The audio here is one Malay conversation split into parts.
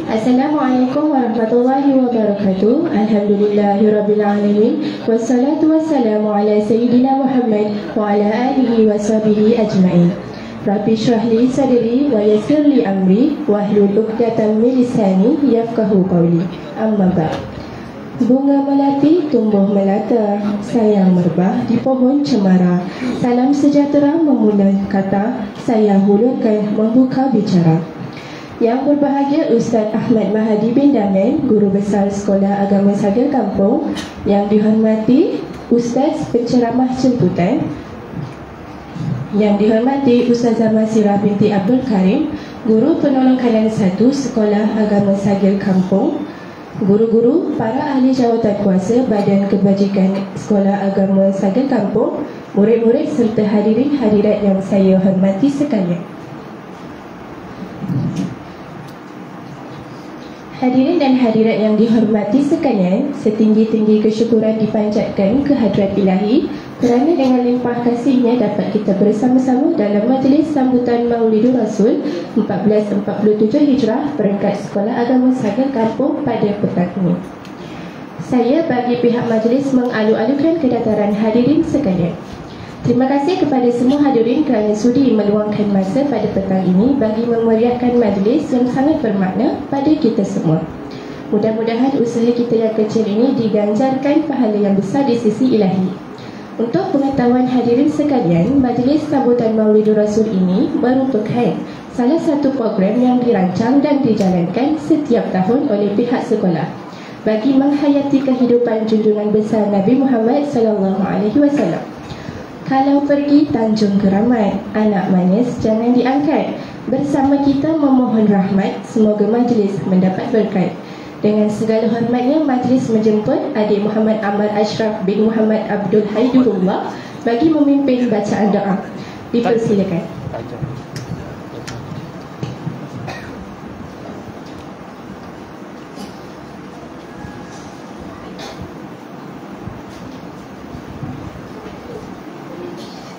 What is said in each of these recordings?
Assalamualaikum warahmatullahi wabarakatuh. Alhamdulillahirrabbilalamin. Wassalatu wassalamu ala Sayyidina Muhammad wa ala alihi wa sahbihi ajma'in. Rabbi syrah li sadri wa yassir li amri wahlul 'uqdatam min lisani yafqahu qawli. Amma ba'd. Bunga melati tumbuh melata, sayang merbah di pohon cemara. Salam sejahtera memula kata, saya hulurkan membuka bicara. Yang berbahagia Ustaz Ahmad Mahdi bin Damen, Guru Besar Sekolah Agama Sagar Kampung. Yang dihormati Ustaz Penceramah Jemputan. Yang dihormati Ustazah Masirah binti Abdul Karim, Guru Penolong Kanan 1 Sekolah Agama Sagar Kampung. Guru-guru, para ahli jawatan kuasa Badan Kebajikan Sekolah Agama Sagar Kampung, murid-murid serta hadirin hadirat yang saya hormati sekalian. Hadirin dan hadirat yang dihormati sekalian, setinggi-tinggi kesyukuran dipanjatkan ke hadrat Ilahi kerana dengan limpah kasihnya dapat kita bersama-sama dalam majlis sambutan Maulidur Rasul 1447 Hijrah peringkat Sekolah Agama Sagar Kampung pada petang ini. Saya bagi pihak majlis mengalu-alukan kedatangan hadirin sekalian. Terima kasih kepada semua hadirin kerana sudi meluangkan masa pada petang ini bagi memeriahkan majlis yang sangat bermakna pada kita semua. Mudah-mudahan usaha kita yang kecil ini diganjarkan pahala yang besar di sisi Ilahi. Untuk pengetahuan hadirin sekalian, majlis sambutan Maulidur Rasul ini merupakan salah satu program yang dirancang dan dijalankan setiap tahun oleh pihak sekolah bagi menghayati kehidupan junjungan besar Nabi Muhammad SAW. Kalau pergi Tanjung Keramat, anak manis jangan diangkat. Bersama kita memohon rahmat, semoga majlis mendapat berkat. Dengan segala hormatnya, majlis menjemput adik Muhammad Ammar Ashraf bin Muhammad Abdul Haidurullah bagi memimpin bacaan doa. Dipersilakan.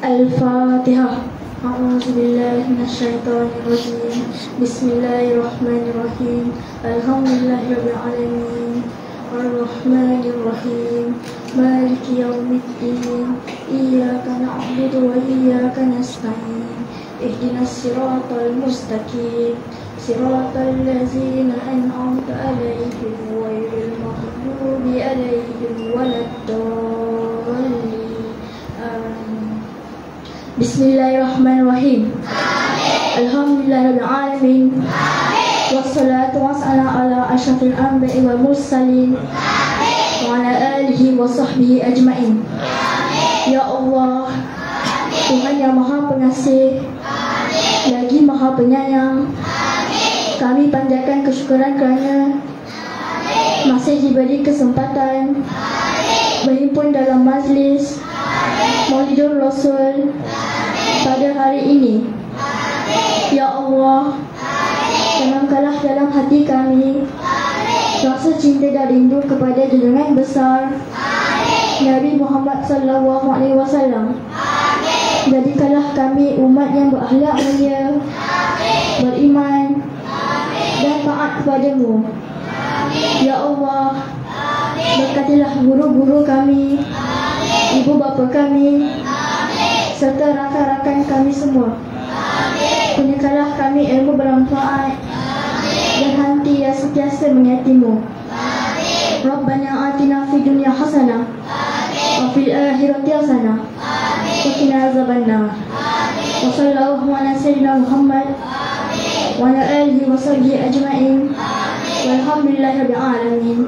Al-Fatihah. A'udzu billahi minasyaitonir rajim. Bismillahirrahmanirrahim. Alhamdulillahirabbil alamin. Ar-Rahmanir Rahim. Maliki yaumiddin. Iyyaka na'budu wa iyyaka nasta'in. Ihdinas siratal mustaqim. Siratal ladzina an'amta 'alaihim ghairil maghdubi 'alaihim waladdallin. Bismillahirrahmanirrahim. Alhamdulillahirrahmanirrahim. Wassalatu wassalamu ala asyrafil anbiya'i wal mursalin wa ala alihi wa sahbihi ajma'in. Ya Allah, Tuhan yang Maha Pengasih lagi Maha Penyayang, kami panjatkan kesyukuran kerana masih diberi kesempatan berhimpun dalam majlis Maulidur Rasul pada hari ini. Ya Allah, tanamkanlah dalam hati kami rasa cinta dan rindu kepada junjungan besar Nabi Muhammad SAW. Jadikanlah kami umat yang berakhlak mulia, beriman dan taat kepadamu. Ya Allah, berkatilah guru-guru kami, ibu bapa kami, serta rakan-rakan kami semua. Kurniakanlah kami ilmu bermanfaat dan hati yang sentiasa menyatimu. Rabbana atina fid dunya hasanah wa fil akhirati hasanah wa qina azabannar. Wa sallallahu ala sayyidina Muhammad wa ala alihi wa sahbihi ajma'in. Walhamdulillahirabbil alamin.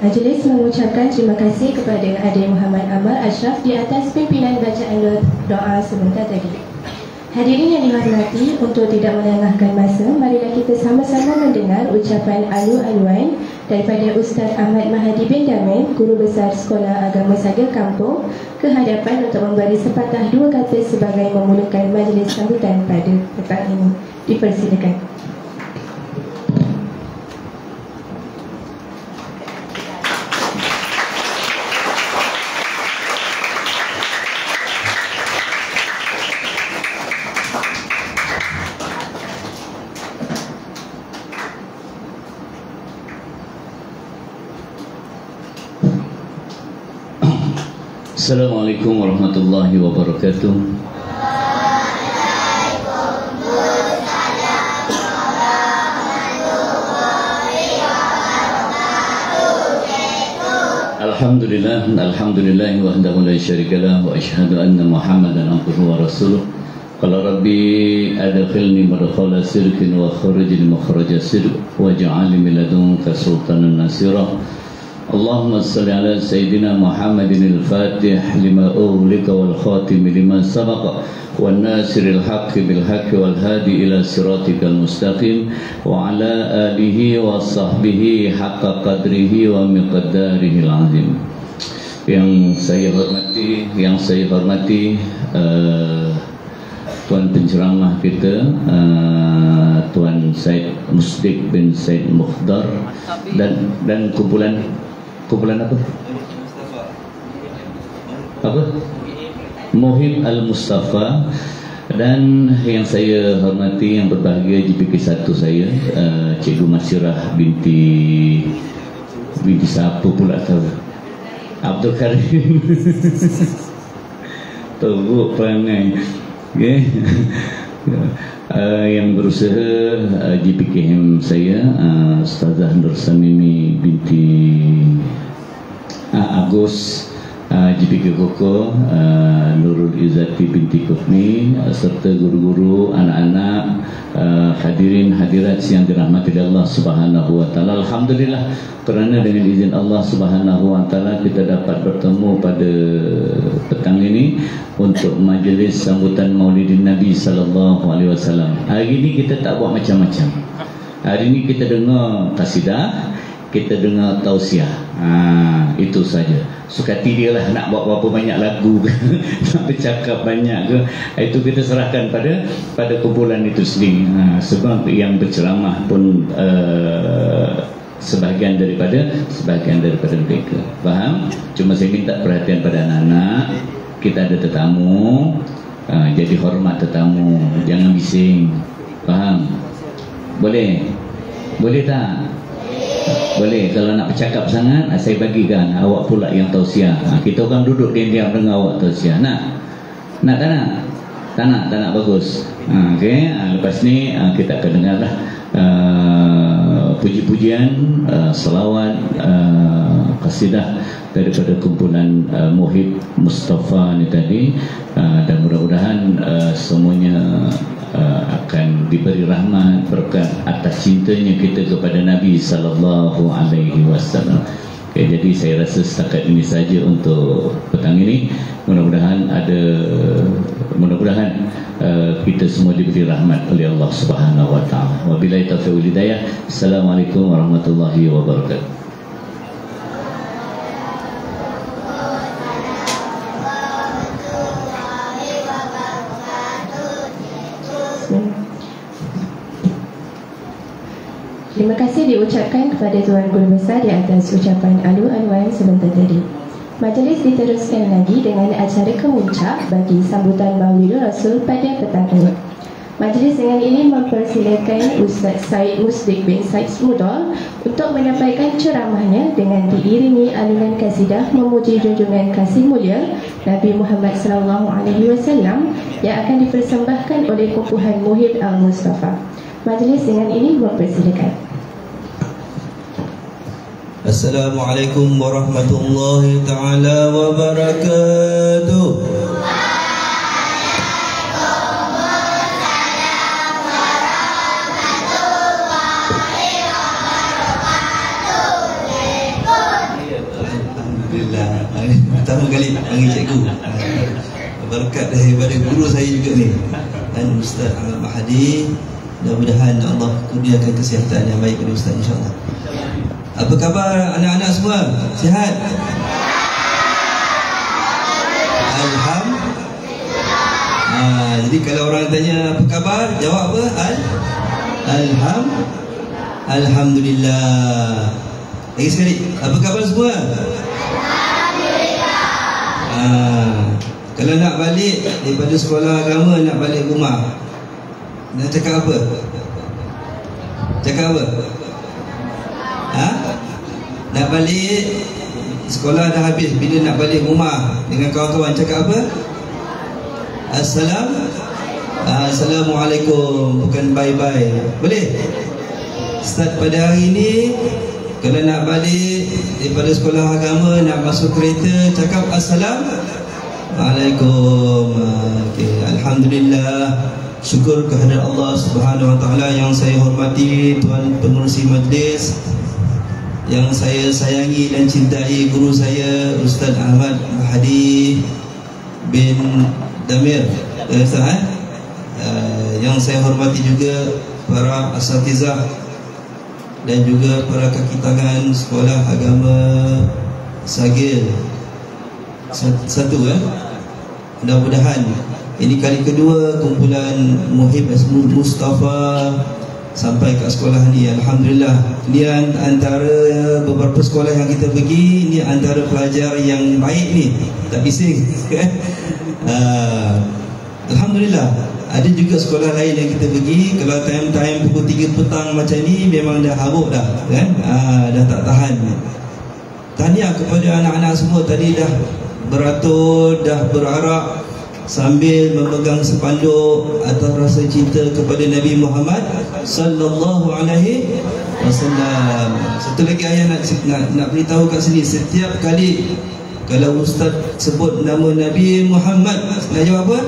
Majlis mengucapkan terima kasih kepada adik Muhammad Ammar Ashraf di atas pimpinan bacaan doa sebentar tadi. Hadirin yang dihormati, untuk tidak melengahkan masa, marilah kita sama-sama mendengar ucapan alu-aluan daripada Ustaz Ahmad Mahdi bin Damen, Guru Besar Sekolah Agama Sagar Kampung, ke hadapan untuk memberi sepatah dua kata sebagai memulakan majlis sambutan pada petang ini. Dipersilakan. Assalamualaikum warahmatullahi wabarakatuh. Alhamdulillah wahdahu la syarika lah wa asyhadu anna Muhammadan abduhu wa rasuluh. Qala rabbi adkhilni madkhala sirkin wa akhrijni makhraja sirk waj'alni min ladunka sultanan nasira. Allahumma salli ala sayyidina Muhammadin al-Fatih lima ughliqa wal khatim lima sabaqa wan nasiril haqqi bil haqqi wal hadi ila siratikal mustaqim wa ala alihi wa sahbihi haqqa qadrihi wa miqdarihil azim. Yang saya hormati Tuan penceramah kita, Tuan Said Musdik bin Said Mukhdar dan kumpulan apa? Muhib Al-Mustafa, dan yang saya hormati yang berbahagia JPK1 saya, Cikgu Masirah binti siapa pula tahu, Abdul Karim. Teruk perangai. Okay. Yang berusaha JPKM saya, Ustazah Nur Samimi binti Agus, JPK Koko, Nurul Izzati binti Kufni, serta guru-guru, anak-anak, hadirin hadirat yang dirahmati Allah Subhanahu wa taala. Alhamdulillah, kerana dengan izin Allah Subhanahu wa taala kita dapat bertemu pada petang ini untuk majlis sambutan Maulidin Nabi sallallahu alaihi wasallam. Hari ini kita tak buat macam-macam. Hari ini kita dengar qasidah, kita dengar tausiah. Itu saja. Sukati dia lah nak buat berapa banyak lagu ke, nak bercakap banyak ke, itu kita serahkan pada kumpulan itu sendiri. Sebab yang berceramah pun sebahagian daripada mereka. Faham? Cuma saya minta perhatian pada anak-anak. Kita ada tetamu, jadi hormat tetamu, jangan bising. Faham? Boleh? Boleh tak? Boleh. Kalau nak bercakap sangat, saya bagikan awak pula yang tausiah. Kita orang duduk diam-diam dengar awak tausiah. Nak? Nak tak nak? Tak nak, bagus. Okay. Lepas ni kita akan dengarlah puji-pujian, salawat, qasidah daripada kumpulan Muhib Mustafa ni tadi, dan mudah-mudahan semuanya akan diberi rahmat berkat atas cintanya kita kepada Nabi sallallahu alaihi wasallam. Okay, jadi saya rasa setakat ini saja untuk petang ini. Mudah-mudahan kita semua diberi rahmat oleh Allah Subhanahu wa taala. Wabillahi taufiq wal hidayah. Assalamualaikum warahmatullahi wabarakatuh. Terima kasih diucapkan kepada Tuan Guru Besar di atas ucapan alu-aluan sebentar tadi. Majlis diteruskan lagi dengan acara kemuncak bagi sambutan Maulidul Rasul pada petang ini. Majlis dengan ini mempersilakan Ustaz Said Musdik bin Said Mukhdar untuk menyampaikan ceramahnya dengan diiringi alunan kasidah memuji junjungan kasih mulia Nabi Muhammad SAW yang akan dipersembahkan oleh kumpulan Muhib Al-Mustafa. Majlis dengan ini mempersilakan. Assalamualaikum warahmatullahi ta'ala wabarakatuh. Alhamdulillah, pertama kali panggil cikgu. Berkat daripada guru saya juga ni, dan Ustaz Ahmad Mahdi. Mudah-mudahan Allah kurniakan kesihatan yang baik kepada Ustaz, insyaAllah. Apa khabar anak-anak semua? Sihat? Alhamdulillah. Jadi kalau orang tanya apa khabar, jawab apa? Alhamdulillah. Lagi sekali, apa khabar semua? Alhamdulillah. Kalau nak balik daripada sekolah agama, nak balik rumah, nak cakap apa? Cakap apa? Nak balik sekolah dah habis, bila nak balik rumah dengan kawan-kawan cakap apa? Assalamualaikum, bukan bye-bye. Boleh? Start pada hari ini, kalau nak balik daripada sekolah agama, nak masuk kereta, cakap Assalamualaikum. Okay. Alhamdulillah, syukur kehadirat Allah Subhanahu Wa Taala. Yang saya hormati Tuan Pengerusi Majlis, yang saya sayangi dan cintai guru saya Ustaz Ahmad Mahdi bin Damir, yang saya hormati juga para asatizah dan juga para kaki tangan sekolah agama Sagil satu. Mudah-mudahan ini kali kedua kumpulan Muhib Mustafa sampai kat sekolah ni. Alhamdulillah, ni antara beberapa sekolah yang kita pergi, ni antara pelajar yang baik ni, tak bising. Alhamdulillah. Ada juga sekolah lain yang kita pergi, kalau time-time pukul 3 petang macam ni memang dah habuk dah, kan? Dah tak tahan. Tahniah kepada anak-anak semua, tadi dah beratur, dah berarak sambil memegang spanduk atas rasa cinta kepada Nabi Muhammad sallallahu alaihi wasallam. Satu lagi ayah nak beritahu kat sini, setiap kali kalau ustaz sebut nama Nabi Muhammad, nak jawab apa?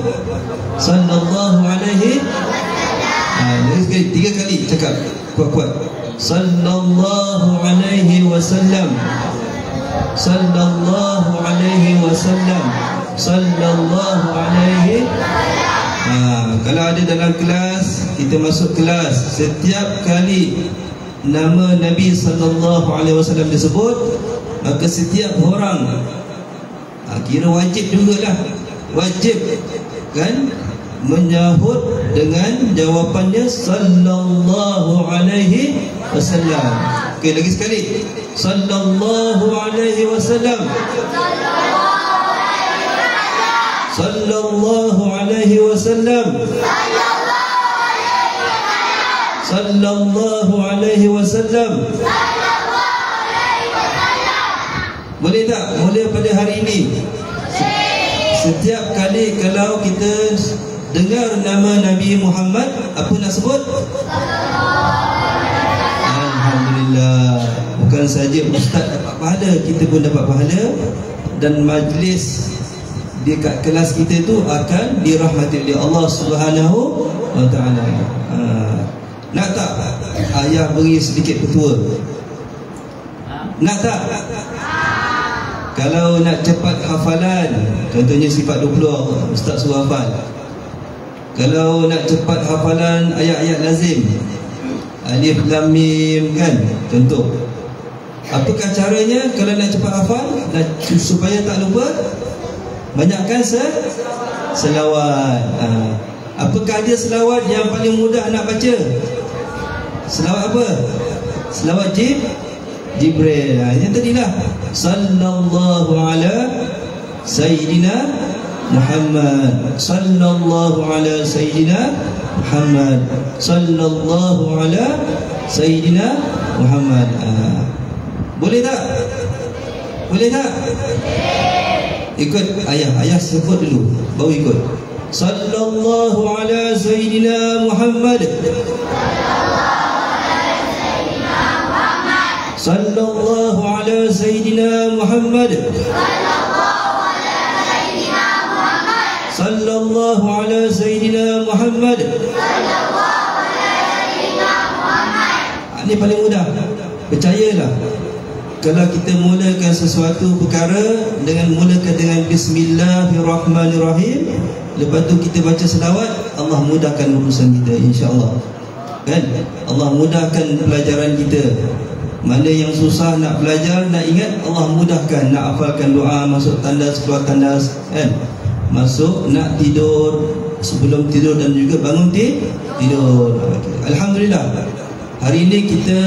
Sallallahu alaihi wasallam. Tiga kali cakap kuat-kuat. Sallallahu alaihi wasallam. Sallallahu alaihi wasallam. Sallallahu alaihi. Kalau ada dalam kelas, kita masuk kelas, setiap kali nama Nabi sallallahu alaihi wasallam disebut, maka setiap orang kira wajib jugalah, wajib kan, menyahut dengan jawapannya sallallahu alaihi wasallam. Okey, lagi sekali. Sallallahu alaihi wasallam. Sallallahu alaihi wasallam. Sallallahu alaihi wasallam. Boleh tak? Boleh pada hari ini. Setiap kali kalau kita dengar nama Nabi Muhammad, apa nak sebut? Alhamdulillah. Bukan saja ustaz dapat pahala, kita pun dapat pahala, dan majlis di kat kelas kita tu akan dirahmati oleh Allah Subhanahu Wa Taala. Nak tak ayah beri sedikit petua? Nak tak? Kalau nak cepat hafalan, contohnya sifat 20 ustaz suruh hafal. Kalau nak cepat hafalan ayat-ayat lazim, alif lam mim kan, contoh. Apakah caranya kalau nak cepat hafal dan supaya tak lupa? Banyakkan selawat. Apakah dia selawat yang paling mudah nak baca? Selawat apa? Selawat Jibril. Yang tadilah sallallahu ala sayyidina Muhammad, sallallahu ala sayyidina Muhammad, sallallahu ala sayyidina Muhammad. Boleh tak? Boleh tak? Ikut ayah sebut dulu, baru ikut. Sallallahu ala sayyidina Muhammad, sallallahu ala sayyidina Muhammad, sallallahu ala sayyidina Muhammad. Ini paling mudah. Percayalah, kalau kita mulakan sesuatu perkara mulakan dengan Bismillahirrahmanirrahim, lepas tu kita baca selawat, Allah mudahkan urusan kita, insya-Allah. Kan? Allah mudahkan pelajaran kita. Mana yang susah nak belajar, nak ingat, Allah mudahkan. Nak hafalkan doa, masuk tandas, keluar tandas, kan? Masuk, nak tidur, sebelum tidur dan juga bangun tidur. Alhamdulillah, hari ini kita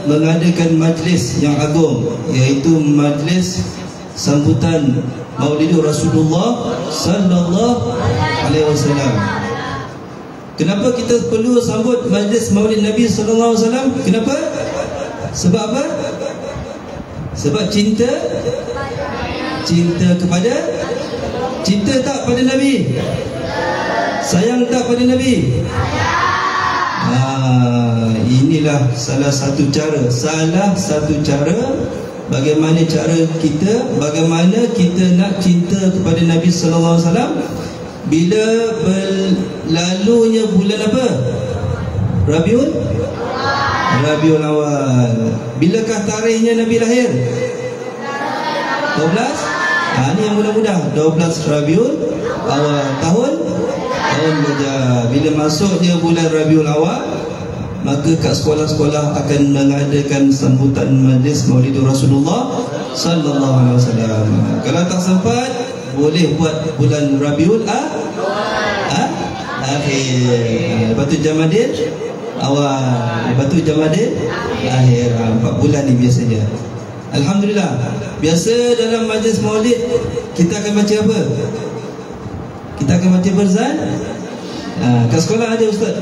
mengadakan majlis yang agung, iaitu majlis sambutan Maulidur Rasulullah sallallahu alaihi wasallam. Kenapa kita perlu sambut majlis Maulid Nabi sallallahu alaihi wasallam? Kenapa? Sebab apa? Sebab cinta kepada, cinta tak pada Nabi? Sayang tak pada Nabi? Inilah salah satu cara bagaimana kita nak cinta kepada Nabi sallallahu alaihi wasallam bila berlalunya bulan apa? Rabiul Awal. Bilakah tarikhnya Nabi lahir? 12? Ini yang mudah-mudah. 12 Rabiul Awal, tahun Gajah. Bila masuknya bulan Rabiul Awal, maka kat sekolah-sekolah akan mengadakan sambutan majlis Maulidur Rasulullah sallallahu alaihi wasallam. Kalau tak sempat, boleh buat bulan Rabiul Akhir. Lepas tu Jamadil Awal, lepas tu Jamadil Akhir. 4 bulan ni biasanya. Alhamdulillah. Biasa dalam majlis Maulid kita akan baca apa? Kita akan baca berzan. Kat sekolah ada ustaz?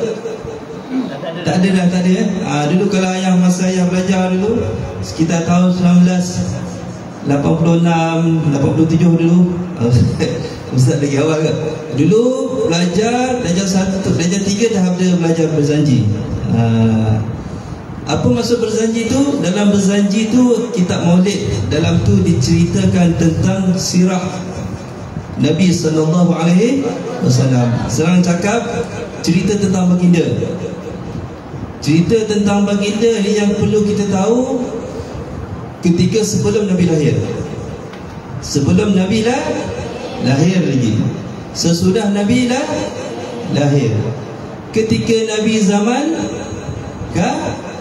Tak ada dah, tak ada. Dulu kalau masa ayah belajar dulu, sekitar tahun 1986, 87 dulu. Ustaz lagi awal ke? Dulu belajar 1, darjah 3 dah ada belajar berzanji. Apa maksud berzanji tu? Dalam berzanji tu, kitab Maulid, dalam tu diceritakan tentang sirah Nabi sallallahu alaihi wasallam. Serang cakap cerita tentang baginda. Cerita tentang baginda ni yang perlu kita tahu ketika sebelum Nabi lahir. Sebelum Nabi lahir lagi. Sesudah Nabi lahir. Ketika Nabi zaman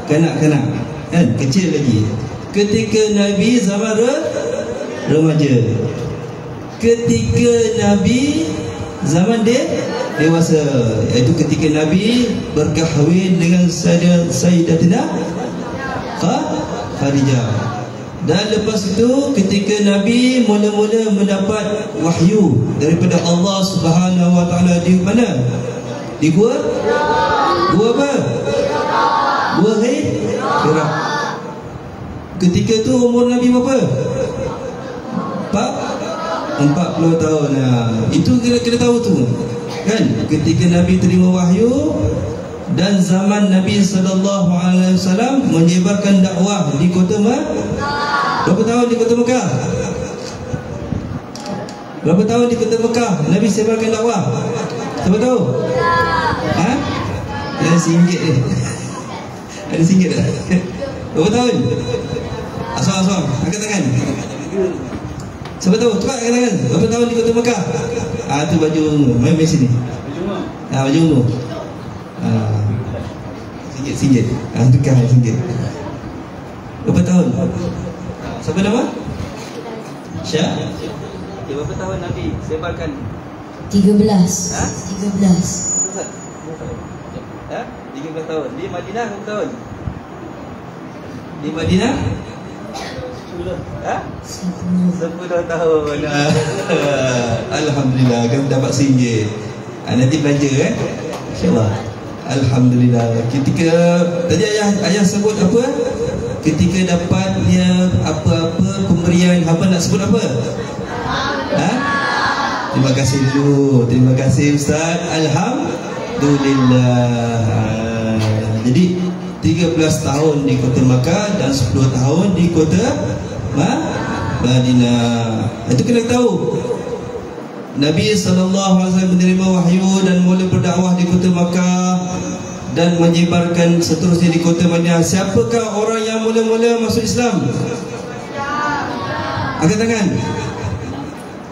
kanak-kanak, kan, kecil lagi. Ketika Nabi zaman remaja. Ketika Nabi zaman dewasa, iaitu ketika Nabi berkahwin dengan Sayyidatina Khadijah. Dan lepas itu ketika Nabi mula-mula mendapat wahyu daripada Allah Subhanahu wa taala di mana? Di gua apa? Gua Hira. Ketika tu umur Nabi berapa? 40 tahun. Itu kena tahu tu, kan? Ketika Nabi terima wahyu dan zaman Nabi sallallahu alaihi wasallam menyebarkan dakwah di kota berapa tahun di kota Mekah? Berapa tahun di kota Mekah Nabi sebarkan dakwah? Siapa tahu? Ada singgit ni. Ada singgit tak? Berapa tahun? Asal-asal, angkat tangan. Siapa tahu? Cepat angkat tangan. Berapa tahun di kota Mekah? Tu baju ungu. Main sini. Baju ungu. Singgit. Tukar singgit. Berapa tahun? Siapa nama? Syah? Berapa tahun Nabi sebarkan? 13. 13 tahun. Di Madinah berapa tahun? Di Madinah 10 tahun. Alhamdulillah, kami dapat RM1. Nanti belanja InsyaAllah. Alhamdulillah. Ketika tadi ayah sebut apa? Ketika dapatnya apa-apa pemberian, apa nak sebut apa? Terima kasih dulu. Terima kasih Ustaz. Alhamdulillah. Jadi 13 tahun di kota Makkah dan 10 tahun di kota Madinah. Itu kena tahu. Nabi SAW menerima wahyu dan mula berdakwah di kota Makkah dan menyebarkan seterusnya di kota Madinah. Siapakah orang yang mula-mula masuk Islam? Angkat tangan.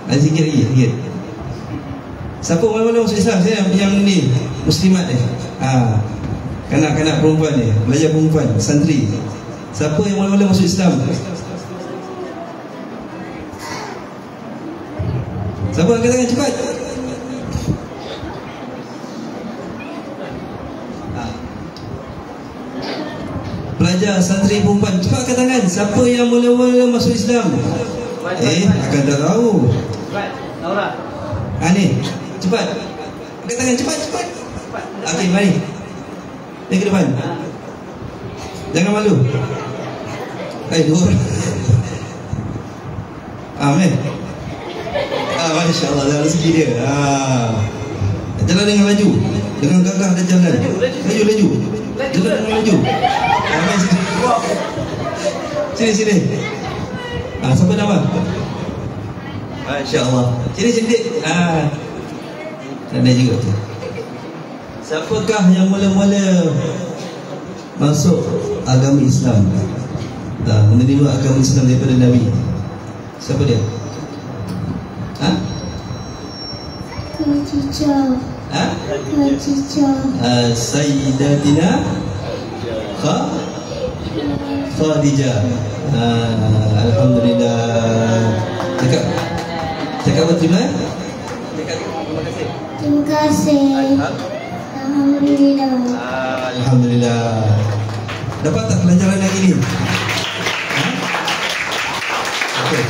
Ada sikit lagi, sikit. Siapa mula-mula masuk Islam? Saya yang ni muslimat ni. Kanak-kanak perempuan ni, belajar perempuan, santri. Siapa yang mula-mula masuk Islam? Siapa angkat tangan cepat? Pelajar santri perempuan, cepat angkat tangan. Siapa yang mula-mula masuk Islam? Akan tak tahu. Cepat, Laura. Ni, cepat. Angkat tangan, cepat. Okey, mari. Ni ke depan. Jangan malu. Dua. Amin. Masya Allah, dalam rezeki dia. Jalan dengan laju, dengan gagah dan jalan. Laju. Jalan dengan laju. Amin. Sini. Siapa nama? Masya Allah. Sini. Ada juga tu. Siapakah yang mula-mula masuk agama Islam, menerima agama Islam daripada Nabi? Siapa dia? Khadijah. Sayyidatina Khadijah. Alhamdulillah. Cakap apa terima? Terima kasih. Alhamdulillah. Alhamdulillah. Dapat tak pelajaran lagi ni? Okey.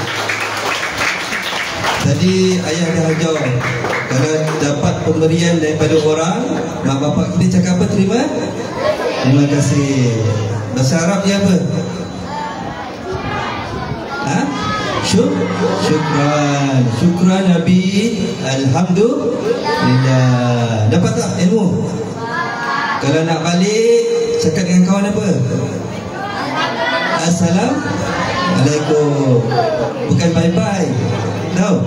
Tadi ayah dah ajar, kalau dapat pemberian daripada orang, mak bapak kita cakap apa? Terima kasih. Bahasa Arab dia apa? Syukran Nabi. Alhamdulillah. Dapat tak ilmu? Kalau nak balik, cakap dengan kawan apa? Assalamualaikum. Bukan bye-bye. Tahu?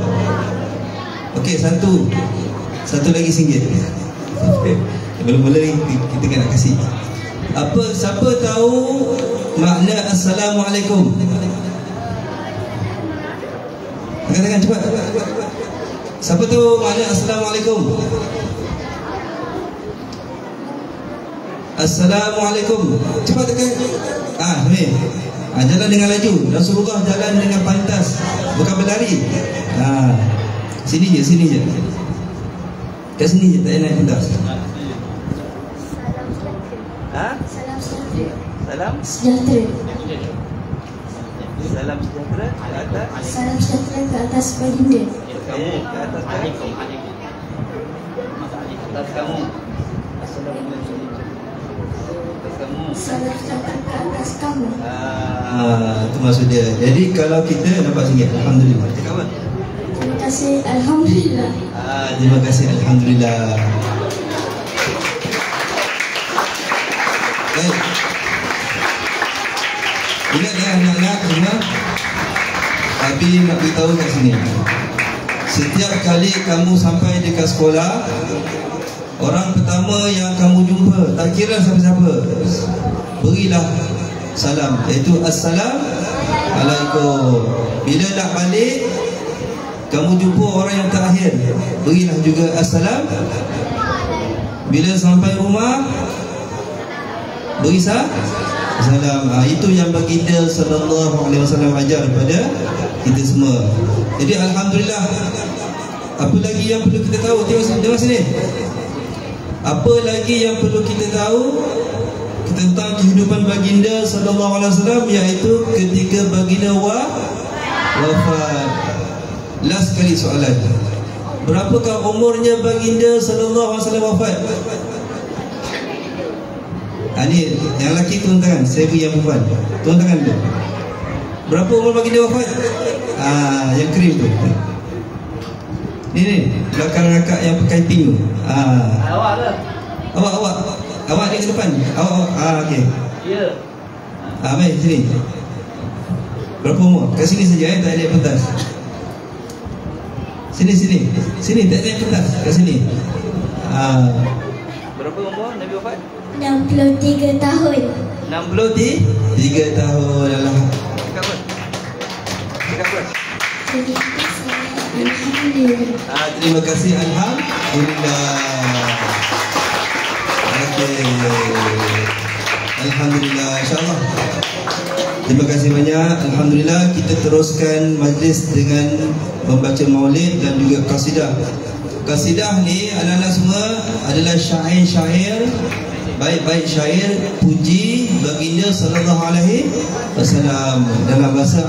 Okey, satu lagi RM1. Mula-mula kita kena kasih. Siapa tahu makna Assalamualaikum? Angkat tangan cepat. Siapa tahu makna Assalamualaikum? Assalamualaikum. Cepat tekan. Ni. Jalan dengan laju. Rasulullah jalan dengan pantas, bukan berlari. Sini je. Kat sini je, tak payah naik pentas. Salam sejahtera. Salam sejahtera ke atas. Salam sejahtera ke atas baginda. Kamu ke atas kamu. Assalamualaikum. Salam sejahtera ke atas kamu. Itu maksud dia. Jadi kalau kita dapat RM1, alhamdulillah. Cakap apa? Terima kasih. Alhamdulillah. Terima kasih. Alhamdulillah. Baik. Ingat ya anak-anak semua, Abi nak beritahu kat sini, setiap kali kamu sampai dekat sekolah, orang pertama yang kamu jumpa, tak kira siapa-siapa, berilah salam, iaitu Assalamualaikum. Bila nak balik, kamu jumpa orang yang terakhir, berilah juga Assalam. Bila sampai rumah, beri salam. Itu yang baginda sallallahu alaihi wasallam ajar kepada kita semua. Jadi alhamdulillah. Apa lagi yang perlu kita tahu? Tengok sini. Apa lagi yang perlu kita tahu tentang kehidupan baginda sallallahu alaihi wasallam, iaitu ketika baginda wafat. Last kali soalan. Berapakah umurnya baginda sallallahu alaihi wasallam wafat? Ni yang lelaki turun tangan, saya beri yang perempuan. Turun tangan dulu. Berapa umur baginda wafat? Yang krim tu. Ni belakang akak yang pakai pink tu. Awak ke? Awak ni ke depan. Awak. Okey. Ya. Mari sini. Berapa umur? Kat sini saja, tak ada pentas. Sini, tak ada pentas. Kat sini. Berapa umur Nabi wafat? 63 tahun. 63 tahun. Cakap apa? Alhamdulillah. Terima kasih. Alhamdulillah. Okey. Alhamdulillah, insya-Allah. Terima kasih banyak. Alhamdulillah, kita teruskan majlis dengan membaca maulid dan juga qasidah. Qasidah ni anak-anak semua adalah syair-syair, baik-baik syair puji baginda sallallahu alaihi wasallam dalam bahasa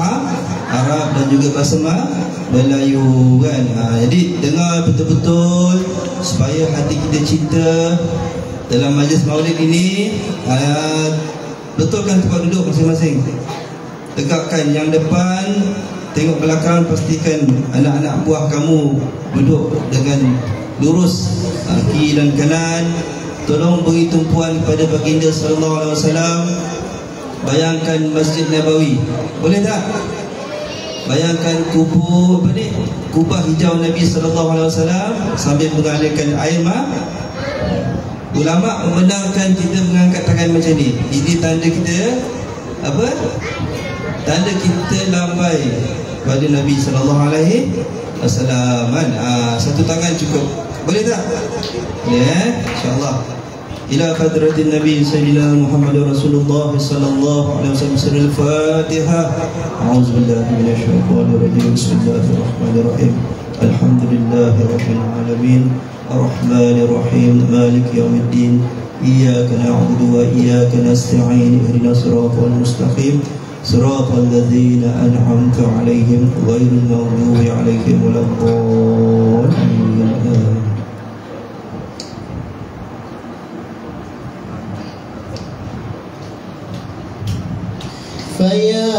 Arab dan juga bahasa Melayu kan. Jadi dengar betul-betul supaya hati kita cinta dalam majlis maulid ini. Betulkan tempat duduk masing-masing. Tegakkan yang depan, tengok belakang, pastikan anak-anak buah kamu duduk dengan lurus, kiri dan kanan. Tolong beri tumpuan kepada baginda sallallahu alaihi wasallam. Bayangkan Masjid Nabawi, boleh tak? Bayangkan kubah hijau Nabi sallallahu alaihi wasallam sambil mengalirkan air mata. Ulama membenarkan kita mengangkat tangan macam ni. Ini tanda kita apa? Tanda kita lambai pada Nabi sallallahu alaihi wasallam. Satu tangan cukup. Boleh tak? Ya, insya-Allah. Ila hadratin Nabi Sayyidina Muhammad Rasulullah sallallahu alaihi wasallam. Surah Al-Fatihah. A'udzubillahi minasyaitonir rajim. Bismillahirrahmanirrahim. Alhamdulillahirabbil alamin. Ar-Rahmanir Rahim. Maliki yaumiddin. Iyyaka na'budu wa iyyaka nasta'in. Ihdinas siratal mustaqim. Siratal ladzina an'amta 'alaihim ghairil maghdubi 'alaihim waladdallin. فيا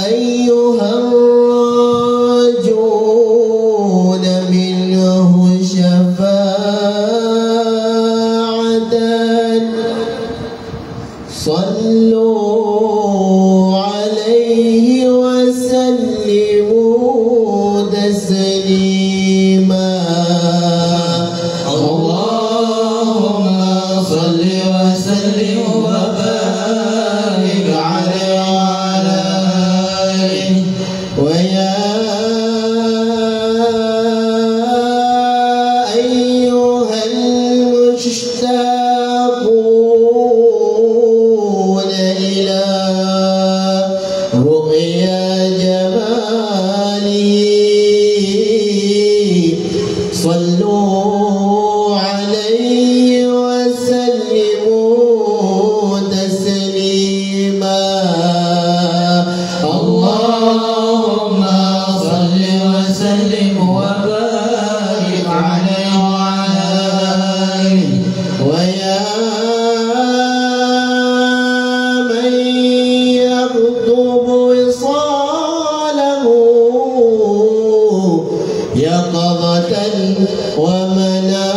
أيها الراجون منه شفاعة صلوا عليه وسلموا تسليما اللهم صل وسلم وبارك ويا أيها المشتاقون إلى رؤيا جماله صلوا عليه وسلموا تسليما اللهم صل وسلم وبارك عليه وعلى آله ويا من يطلب وصاله يقظة ومناما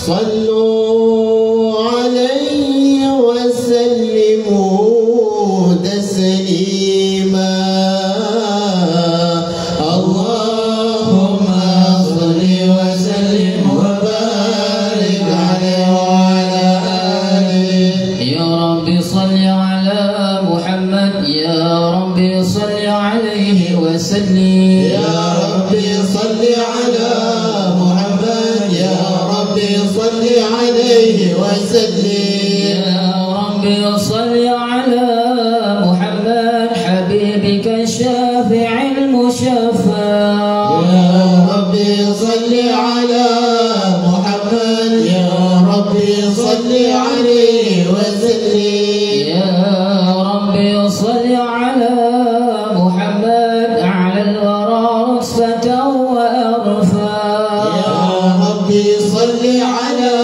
صلوا عليه وسلموا تسليما اللهم صل وسلم وبارك عليه وعلى آله يا رب صل على محمد يا رب صل عليه وسلم يا رب صل على محمد يا رب صل عليه وسلم يا رب صل على محمد حبيبك الشافع المشفع يا رب صل على محمد يا رب صل عليه وسلم يا رب صل على محمد على الورى رتبة وأرفع يا رب صل على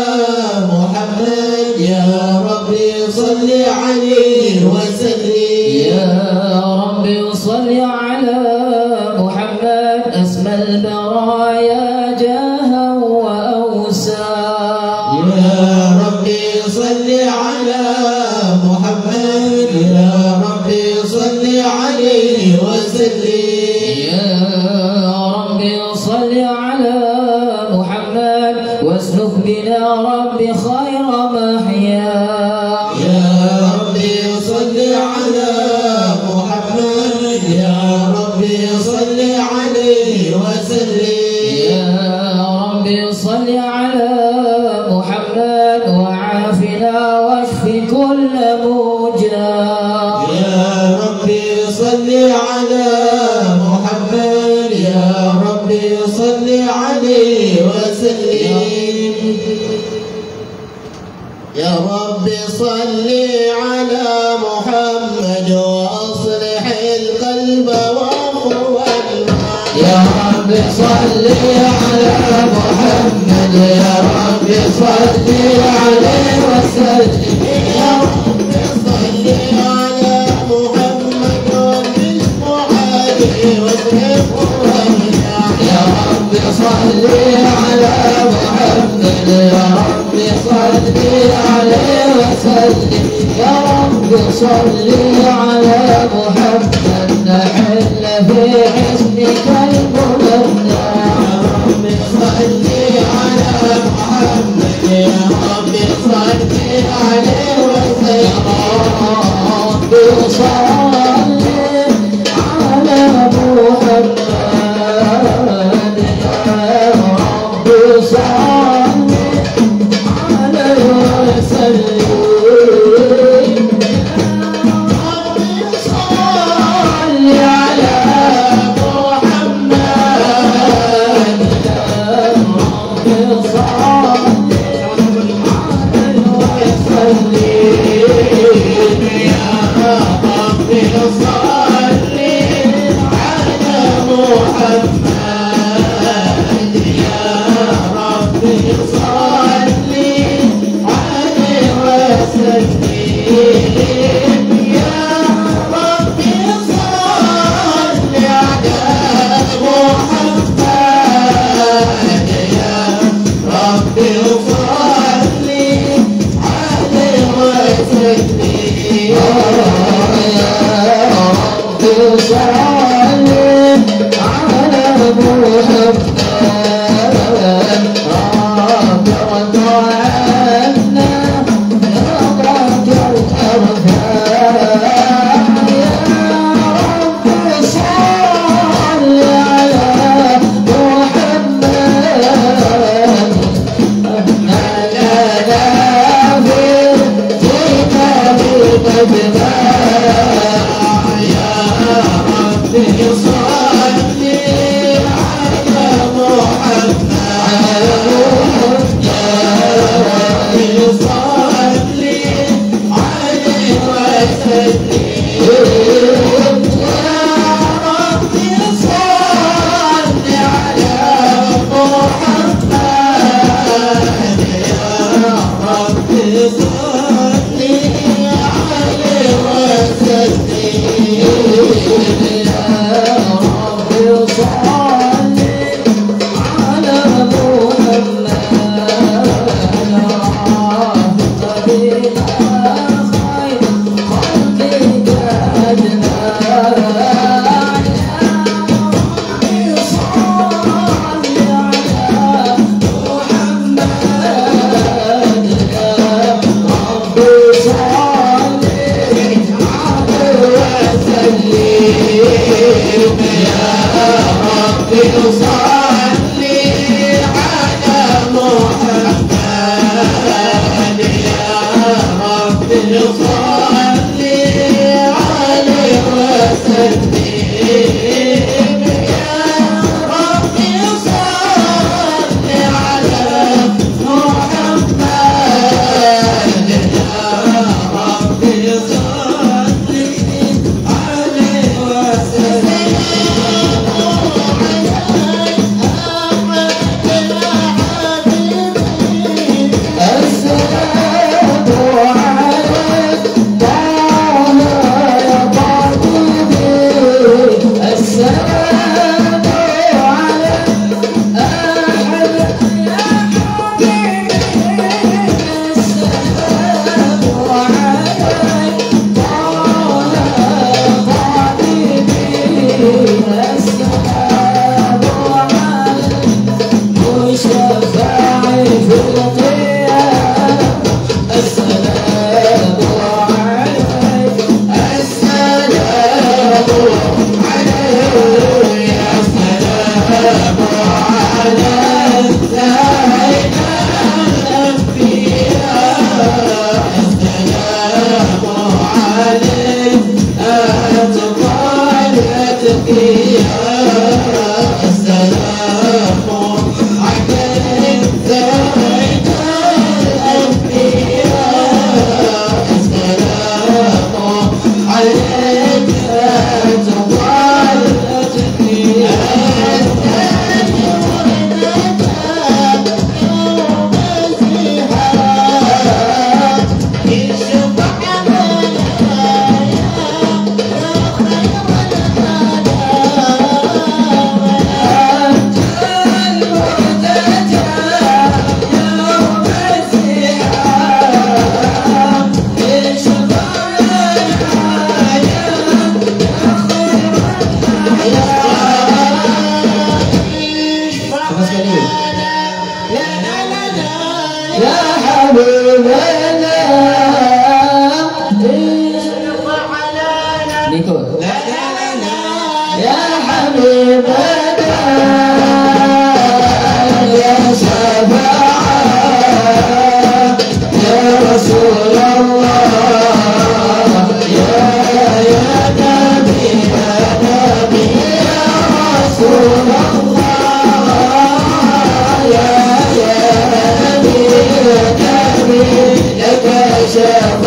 محمد يا رب صل عليه وسلم يا رب صل على محمد أسمى البرايا جاها وأوسع يا رب صل على محمد يا رب صل عليه وسلم يا رب صل على محمد واسلك بنا رب خير محيا يا رب صل على محمد يا رب صل عليه وسلم يا رب صل على محمد وعافنا واشف كل موجع يا رب صل على محمد يا رب صل عليه وسلم يا رب صل على محمد وأصلح القلب وقوة يا رب صل على محمد يا رب صل عليه وسلم يا رب صل يا رب صل على محمد نحل في حسنك المنى يا رب صل على محمد يا رب صل عليه وسلم يا رب صل على محمد يا رب صل عليه وسلم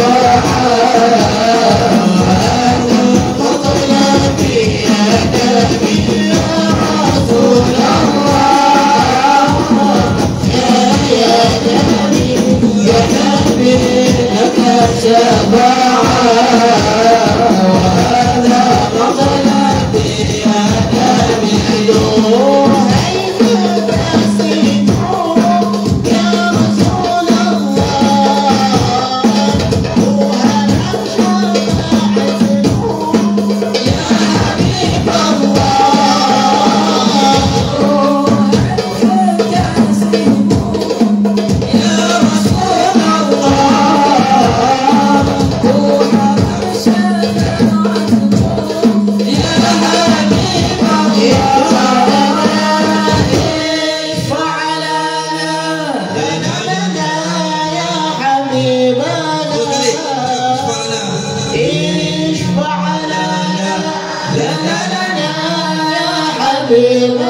يا طيبة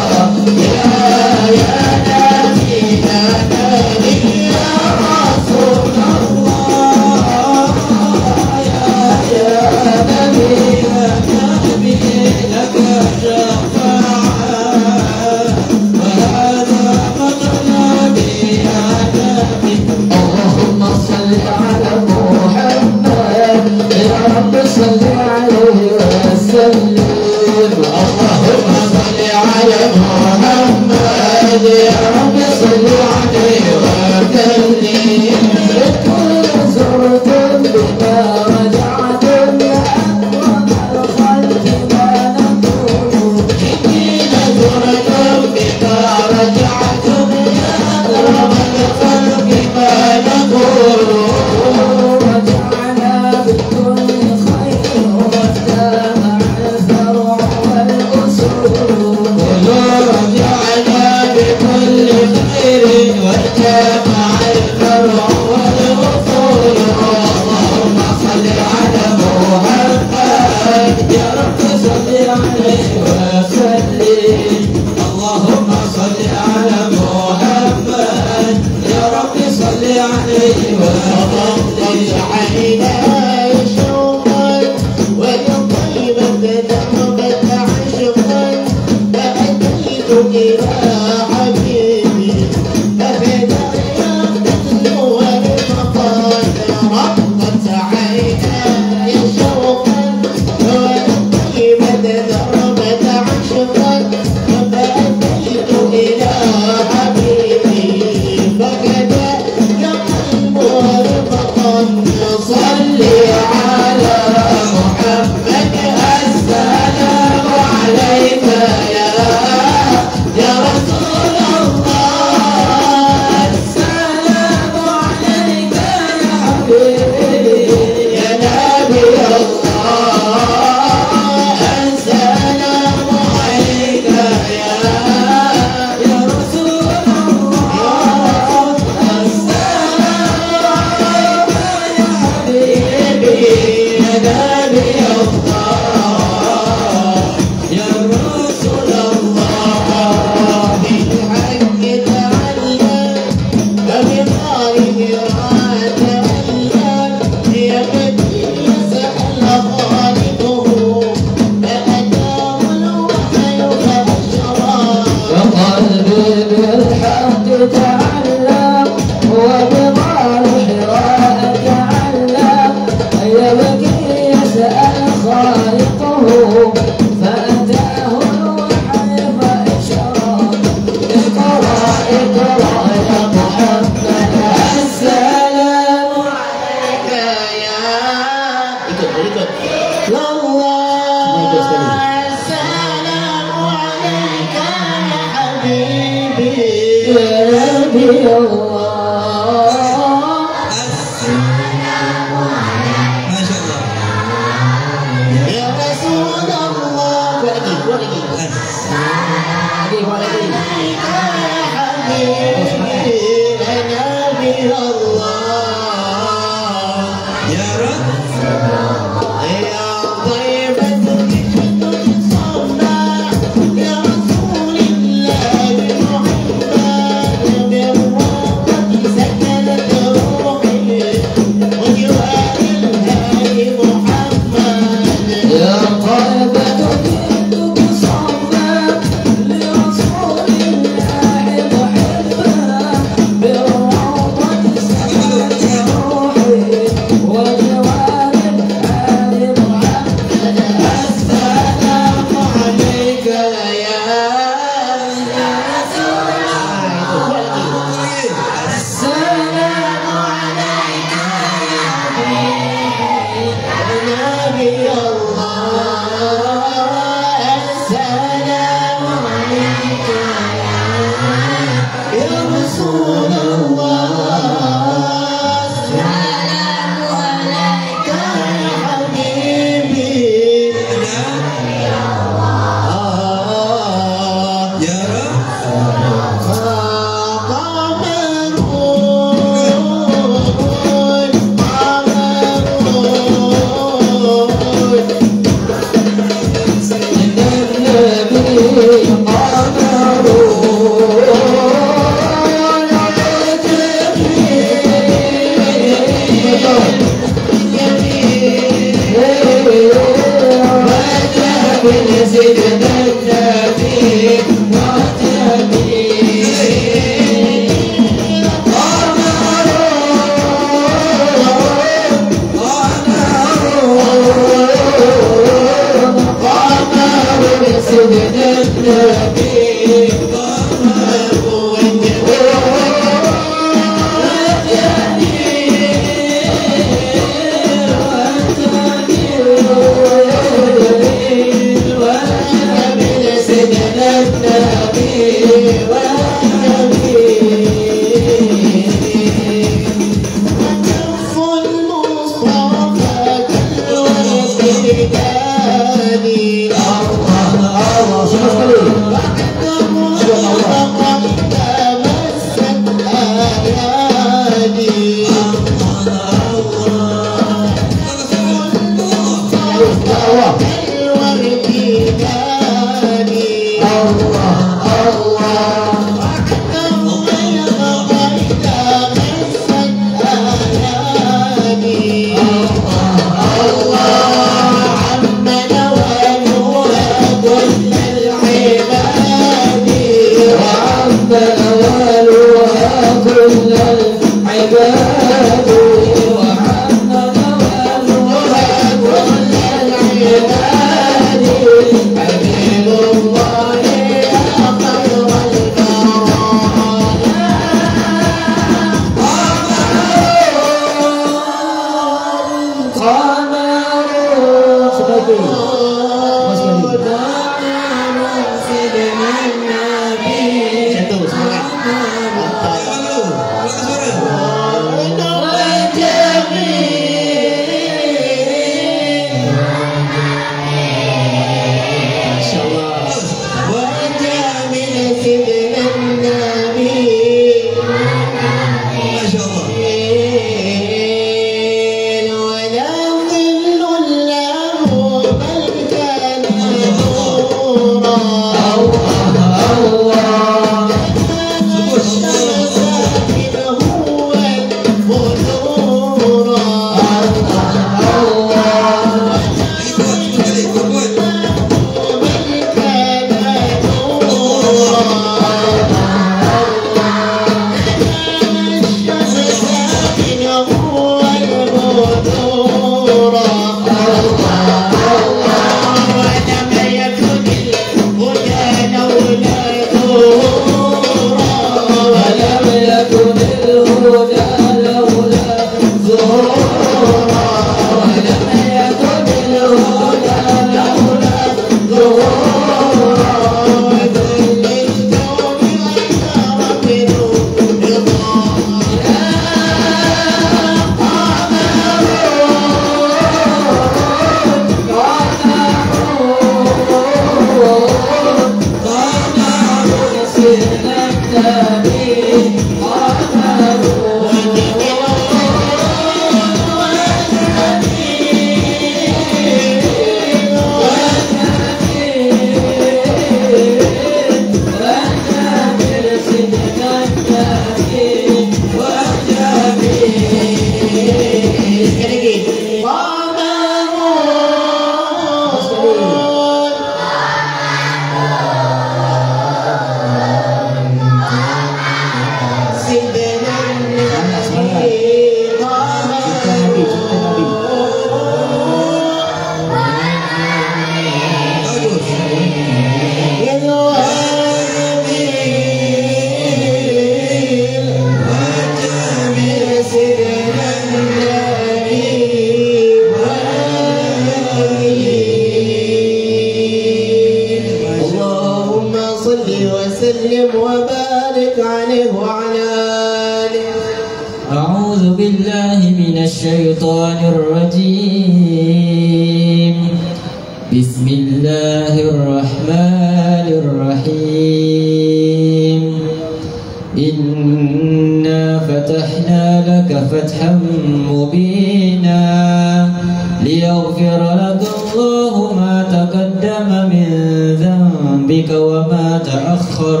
بفضلك وما تأخر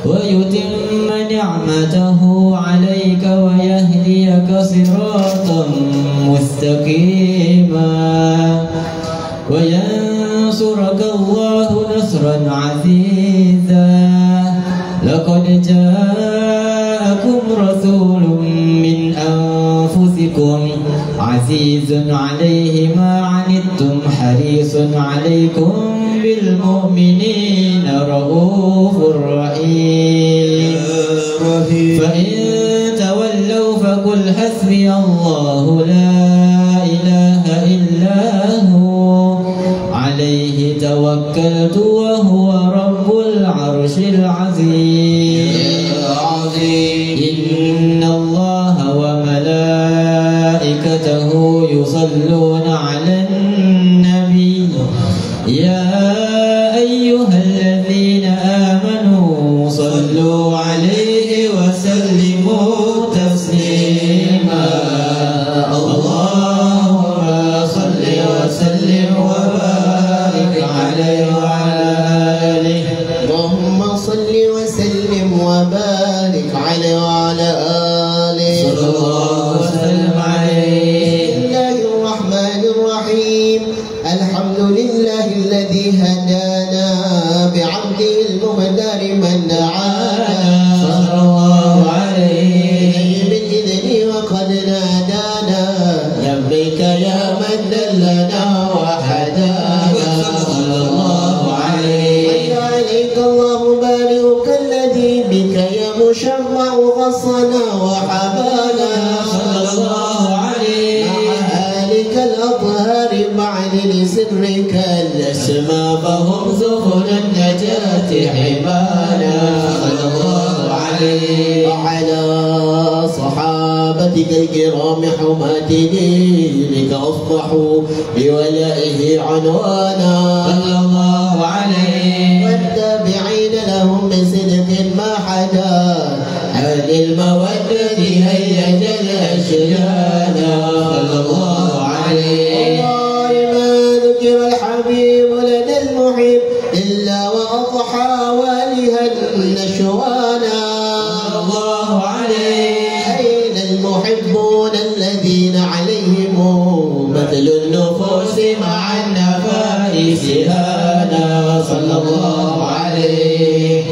ويتم نعمته عليك ويهديك صراطا مستقيما وينصرك الله نصرا عزيزا لقد جاءكم رسول من أنفسكم عزيز عليه ما عنتم حريص عليكم بالمؤمنين رؤوف رحيم فإن تولوا فقل حسبي الله لا إله إلا هو عليه توكلت وهو رب العرش العظيم إن الله وملائكته يصلون على النبي يا أيها الذين آمنوا صلوا عليه وسلموا تسليما اللهم صل وسلم وبارك عليه وعلى آله اللهم صل وسلم وبارك عليه وعلى آله صلى الله وسلم عليه. بسم الله الرحمن الرحيم الحمد لله الذي هدانا بعبده المختار من دعانا صلى الله عليه بالإذن وقد نادانا لبيك يا من دلنا وحدانا صلى الله عليه. صل عليك الله بارئك الذي بك يا مشرع غصنا وحبانا صلى الله عليه. مع آلك الأطهار بعد لسرك الأسماء فهم زهر النجاة حمانا صلى الله عليه. وعلى صحابتك الكرام حماة دينك أصبحوا بولائه عنوانا صلى الله عليه. والتابعين لهم بصدق ما حدا عن المودة هيج الأشجانا صلى الله عليه. والله ما ذكر الحبيب لدى المحب إلا وأضحى والها نشوانا صلى الله عليه. أين المحبون الذين عليهم مثل النفوس مع النفائس هانا صلى الله عليه.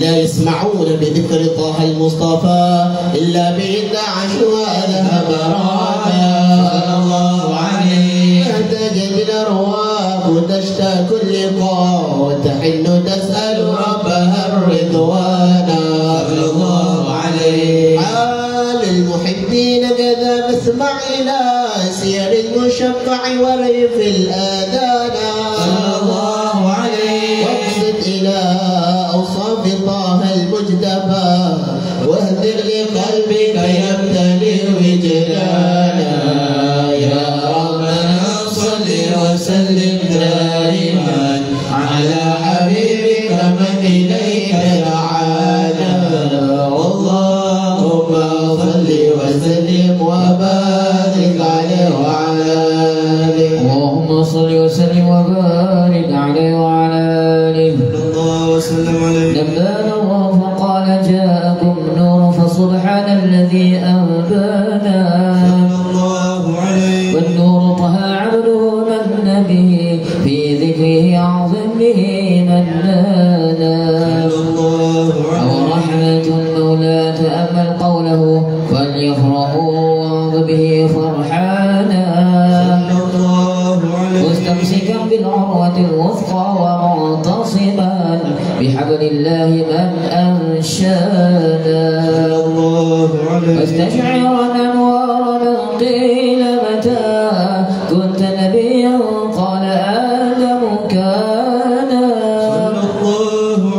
لا يسمعون بذكر طه المصطفى إلا بإذ عشوا ذهب رانا صلى الله عليه. تجد الأرواح تشتاق اللقاء وتحن تسأل ربها الرضوانا صلى الله عليه. حال المحبين كذا فاسمع إلى سير المشفع وريف الآذانا صلى الله عليه. واقصد إلى أوصاف طه المجتبى واهدر لقلبك يمتلئ وجدانا يا ربنا صل وسلم دائما على حبيبك من إليك دعانا اللهم صل وسلم وبارك عليه وعلى آله اللهم صل وسلم وبارك عليه وعلى آله الله وسلم عليه. نبانا الله فقال جاءكم نور فسبحان الذي أنبانا الله عليه. والنور طه عبده من به في ذكره أعظم به منانا الله عليه. ورحمة المولى تأمل قوله فليفرحوا وعظ به فرحانا الله عليه. مستمسكا بالعروة الوثقى ومعتصما بحبل الله من أنشانا الله عليه. واستشعرا أنوار من قيل متى كنت نبيا قال آدم كان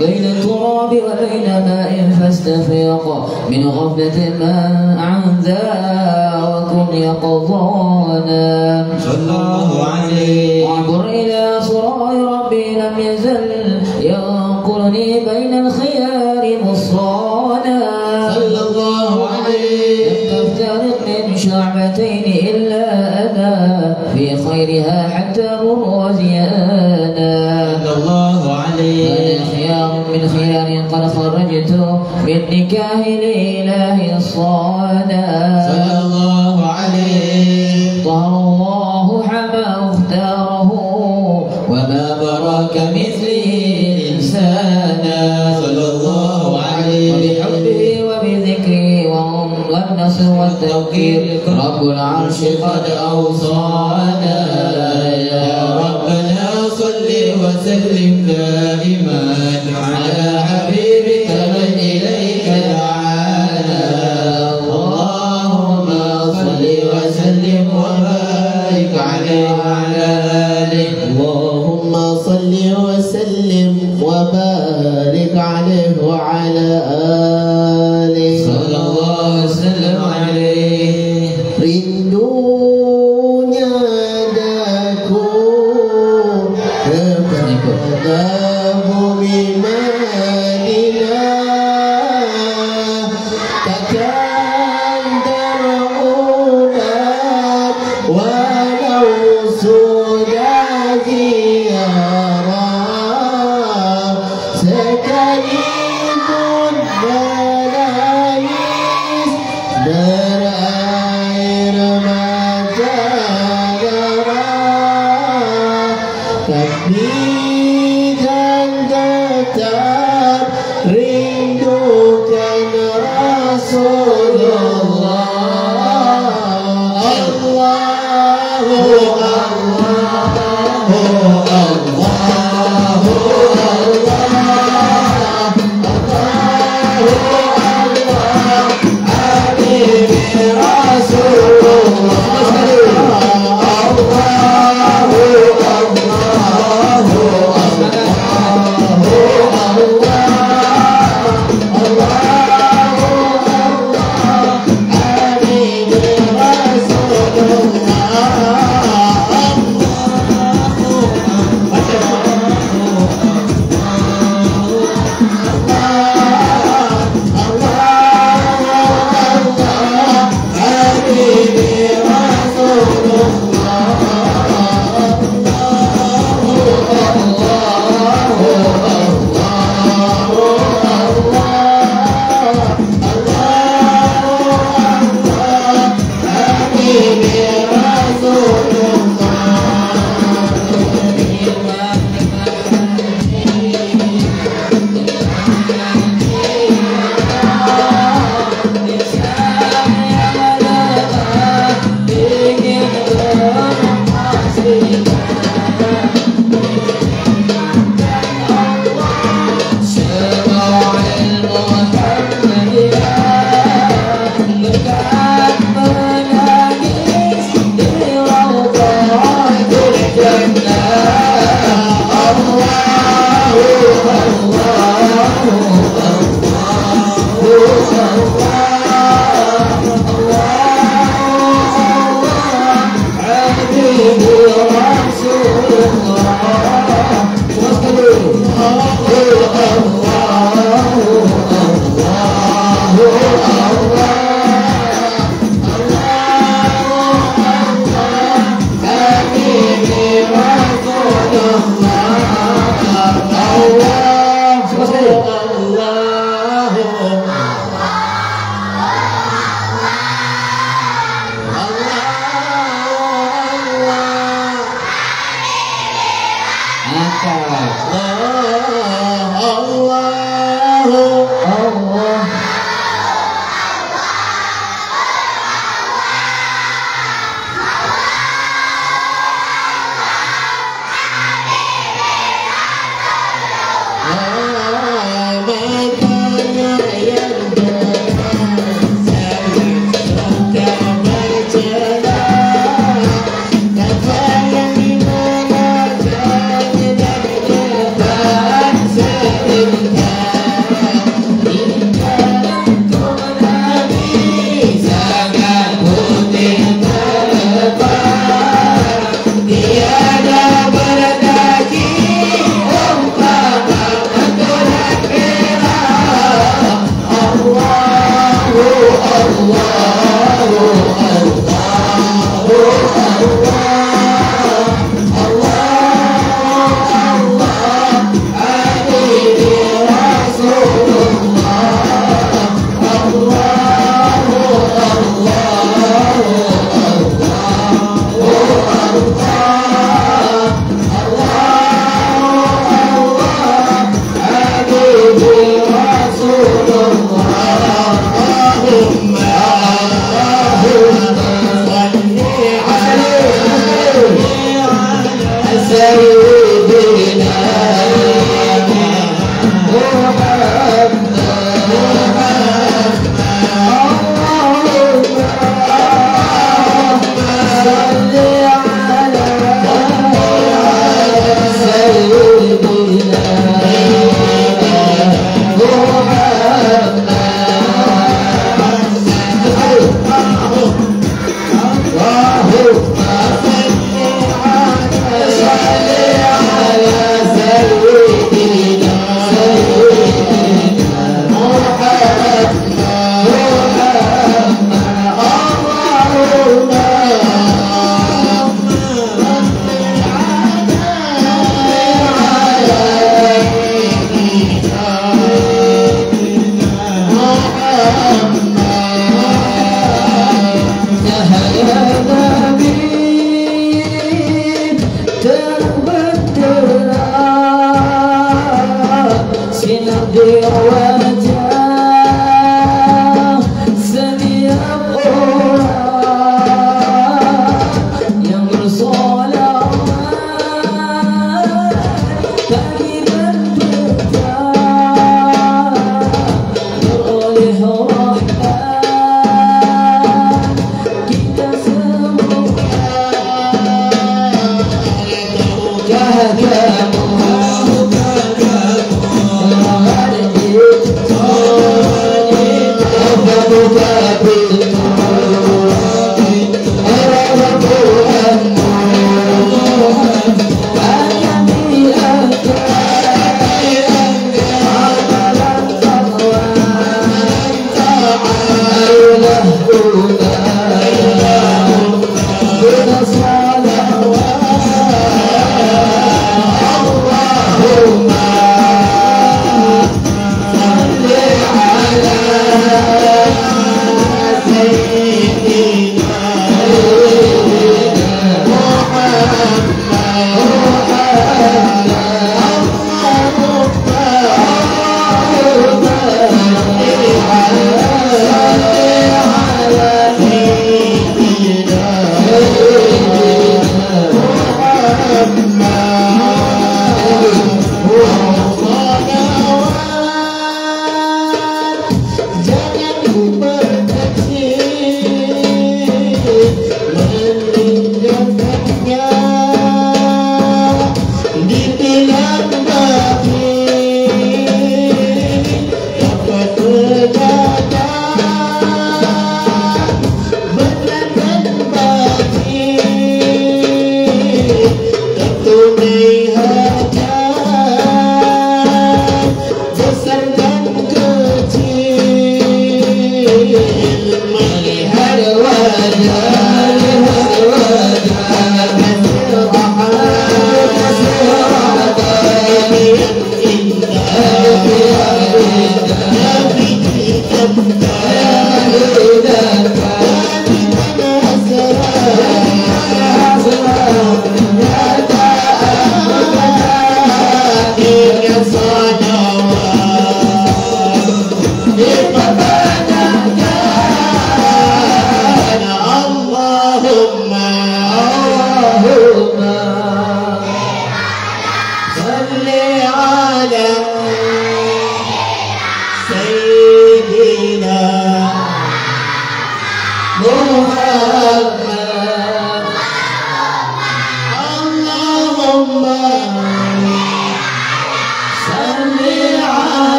بين التراب وبين ماء فاستفيق من غفلة من عن ذا وكن يقظانا صلى الله عليه. واعبر إلى صراع ربي لم يزل ينقلني بين الخيار مصانا صلى الله عليه. لم تفترق من شعبتين إلا أنا في خيرها حتى مر وزيانا صلى الله عليه. من خلال قد خرجت من نكاه الإله الصادق صلى الله عليه طهر الله حما اختاره وما براك مثله إنسانا صلى الله عليه وبحبه وبذكره والنصر والتوكيل رب العرش قد أوصانا يا ربنا صل وسلم دائما على حبيبك من إليك دعانا اللهم صل وسلم وبارك عليه وعلى آله اللهم صل وسلم وبارك عليه وعلى آله صلى الله وسلم عليه rindunya daku kepada bumi Madinah takkan terulang walau sudah ziarah sekalipun menangis berair mata darah tapi kan tetap rindukan Rasulullah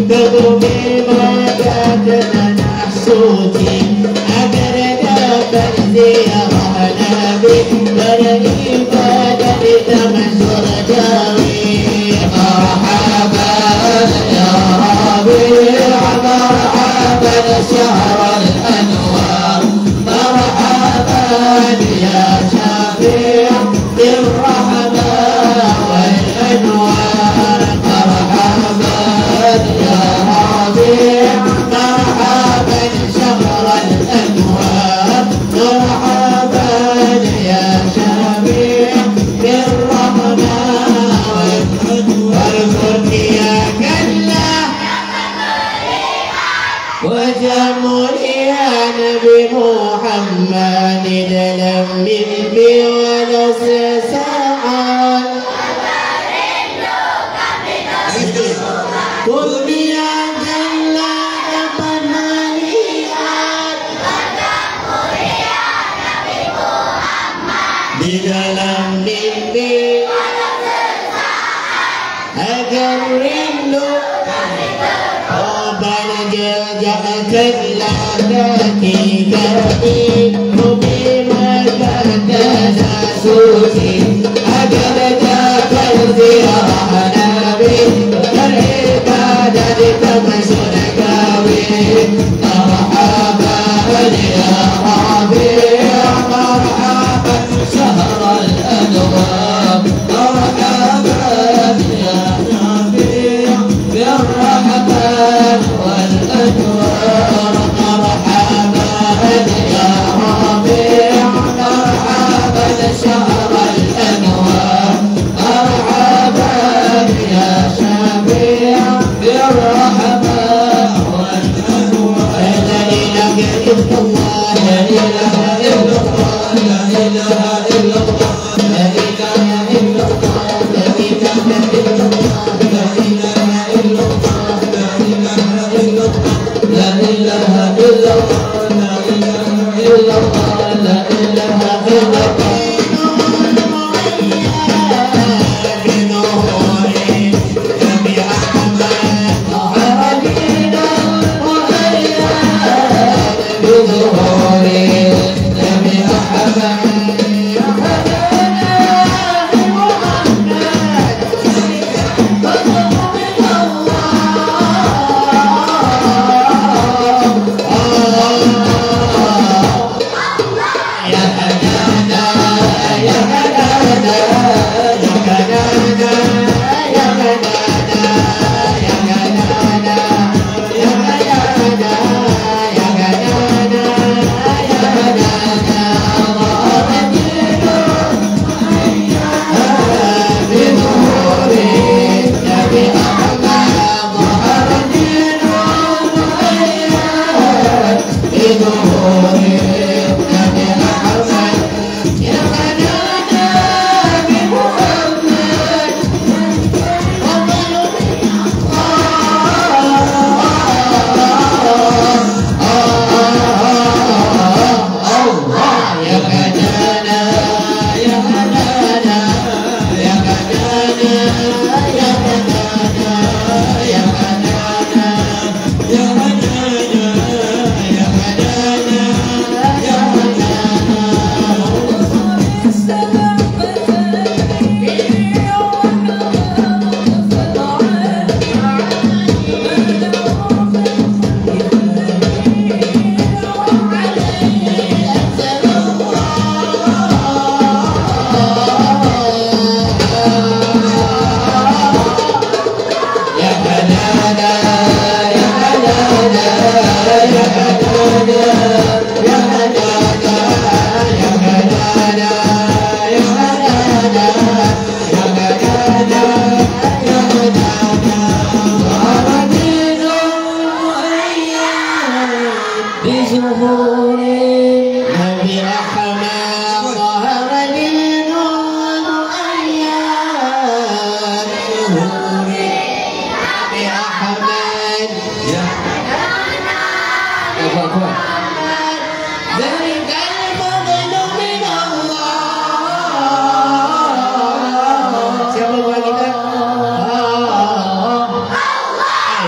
Terima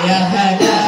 Ya hada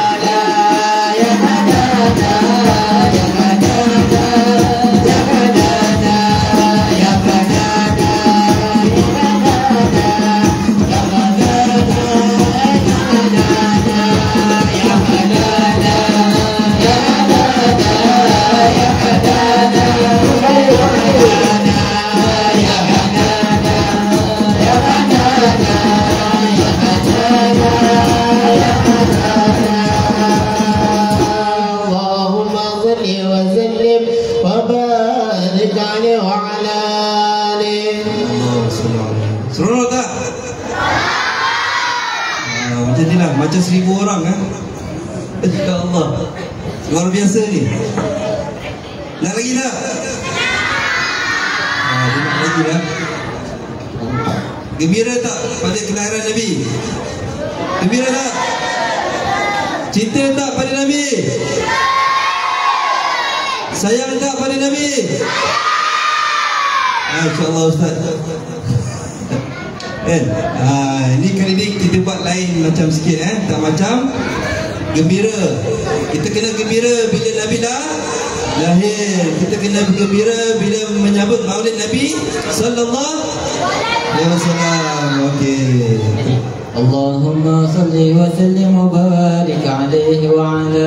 orang InsyaAllah. Luar biasa ni. Nak lagi tak? Dia nak lagi lah. Gembira tak pada kelahiran Nabi? Gembira tak? Cinta tak pada Nabi? Sayang tak pada Nabi? InsyaAllah Ustaz. Kan? Ini kali ni kita buat lain macam sikit tak macam gembira. Kita kena gembira bila Nabi dah lahir. Kita kena gembira bila menyambut Maulid Nabi sallallahu alaihi wasallam. Okey. Allahumma salli wa sallim wa barik alaihi wa ala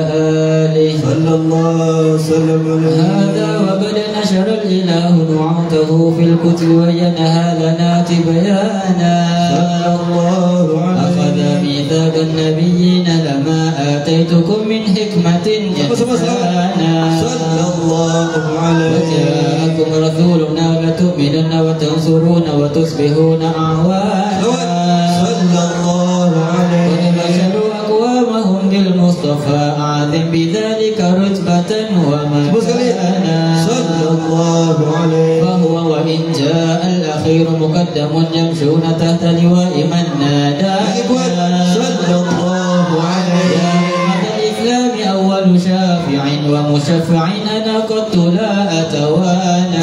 alihi sallallahu sallam alaihi. Hada wa qad nashara al-ilahu du'atahu fil kutub wa yanha lana tibyana. Sallallahu alaihi. Akhadha mithaqa an-nabiyyin lama ataytukum min hikmatin yatsana. Sallallahu alaihi. Ja'akum rasuluna la tu'minuna wa tansuruna wa tusbihuna a'wana. Sallallahu alaihi. وَبَشَرُوا أَقْوَامَهُمْ بِالْمُصْطَفَى أَعْظِمْ بِذَلِكَ رُتْبَةً وَمَكَانًا. Sallallahu alaihi. فهو وإن جاء الأخير مقدم يمشون تحت لواء من نادانا. Sallallahu alaihi. يا أمة الإسلام أول شافع ومشفع أنا قد لا أتوانى.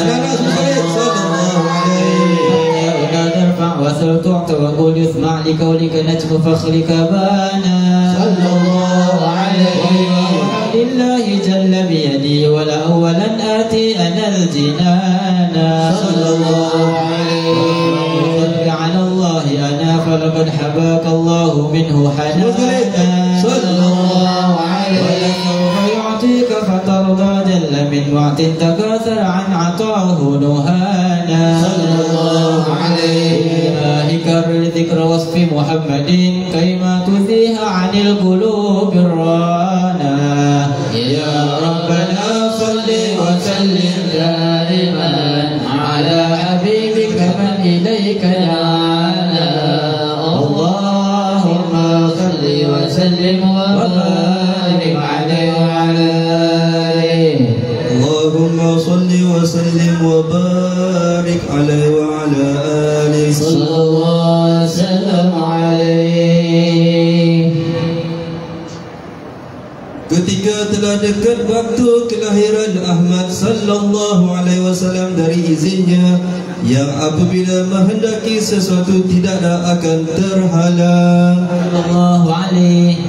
Sallallahu alaihi. ترفع وسل تعطى وقل يسمع لقولك نجم فخرك بانا. صلى الله عليه. لله جل بيدي ولا أولا آتي أنا الجنان. صلى الله عليه. صل على الله أنا فلقد حباك الله منه حنانا. صلى الله عليه. ولسوف يعطيك فترضى جل من وعد تكاثر عن عطاه نهانا. صلى الله عليه. كرر ذكر وصف محمد كيما تزيح عن القلوب الرانا. يا ربنا صل وسلم دائما على حبيبك من إليك يعانى. اللهم صل وسلم وبارك عليه وعلى آله. اللهم صل وسلم وبارك عليه وعلى آله. صلى الله وسلم عليه. Ketika telah dekat waktu kelahiran Ahmad sallallahu alaihi wasallam dari izinnya yang apabila menghendaki sesuatu tidaklah akan terhalang. Sallallahu alaihi.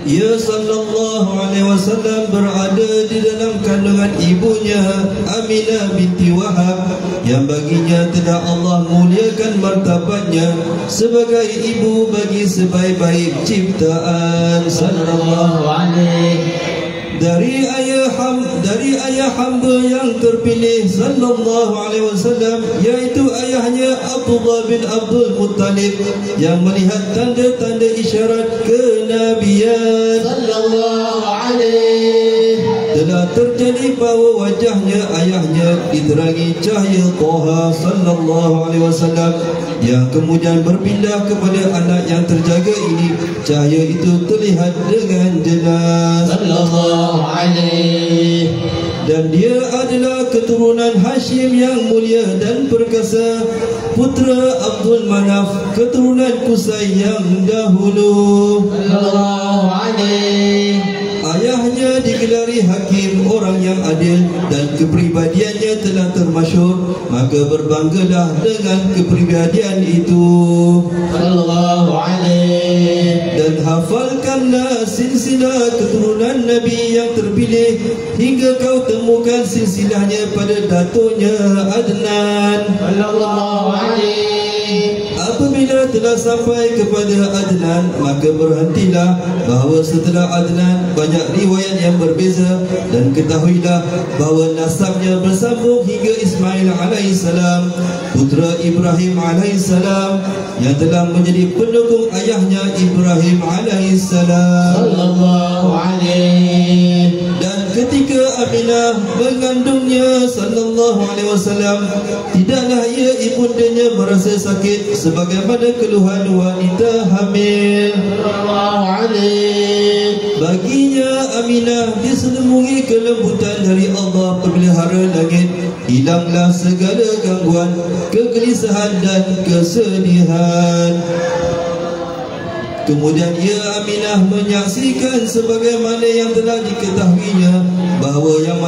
Ia sallallahu alaihi wasallam berada di dalam kandungan ibunya Aminah binti Wahab yang baginya telah Allah muliakan martabatnya sebagai ibu bagi sebaik-baik ciptaan. Sallallahu alaihi. Dari ayah hamba yang terpilih sallallahu alaihi wasallam, yaitu ayahnya Abdullah bin Abdul Muttalib yang melihat tanda-tanda isyarat kenabian sallallahu alaihi. Telah terjadi bahawa wajahnya ayahnya diterangi cahaya Taha sallallahu alaihi wasallam yang kemudian berpindah kepada anak yang terjaga ini. Cahaya itu terlihat dengan jelas sallallahu alaihi. Dan dia adalah keturunan Hashim yang mulia dan perkasa, putra Abdul Manaf, keturunan Qusay yang dahulu sallallahu alaihi. Ayahnya digelari hakim, orang yang adil, dan kepribadiannya telah termasyhur, maka berbanggalah dengan kepribadian itu sallallahu alaihi. Dan hafalkanlah silsilah keturunan Nabi yang terpilih hingga kau temukan silsilahnya pada datuknya Adnan sallallahu alaihi. Apabila telah sampai kepada Adnan, maka berhentilah bahawa setelah Adnan banyak riwayat yang berbeza, dan ketahuilah bahawa nasabnya bersambung hingga Ismail alaihissalam, putra Ibrahim alaihissalam, yang telah menjadi pendukung ayahnya Ibrahim alaihissalam sallallahu alaihi. Dan ketika Aminah mengandungnya sallallahu alaihi wasallam, tidaklah ia ibundanya merasa sakit sebagaimana keluhan wanita hamil. sallallahu alaihi. Baginya Aminah diselimungi kelembutan dari Allah pemelihara langit. Hilanglah segala gangguan, kegelisahan dan kesedihan. Kemudian ia Aminah menyaksikan sebagaimana yang telah diketahuinya bahawa yang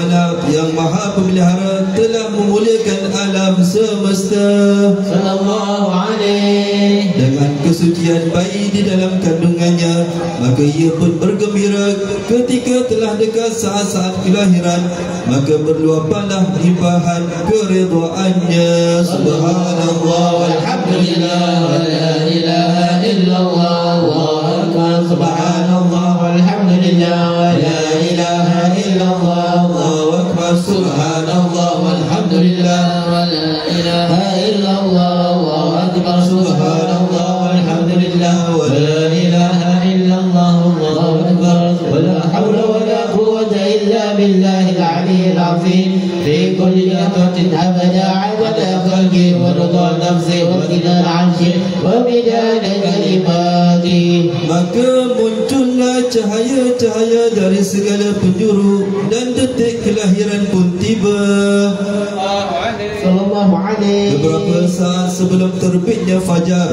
Maha Pemelihara telah memulakan alam semesta sallallahu alaihi. dengan kesucian bayi di dalam kandungannya. Maka ia pun bergembira ketika telah dekat saat-saat kelahiran, maka berluapanlah limpahan keridhaannya. Subhanallah walhamdulillah wa la ilaha illallah. Allahu akbar. Subhanallah walhamdulillah wa la ilaha illallah. Allahu akbar. Subhanallah walhamdulillah wa la ilaha illallah. Allahu akbar. Subhanallah walhamdulillah wa la ilaha illallah. Allahu akbar. Wa la hawla wa la quwwata illa billahil aliyyil azim. Fi kulli laqatin abada adada khalqi wa ridha nafsi wa qidar arshi wa midada kalimati. Maka muncullah cahaya-cahaya dari segala penjuru dan detik kelahiran pun tiba. Sallallahu alaihi. Beberapa saat sebelum terbitnya fajar,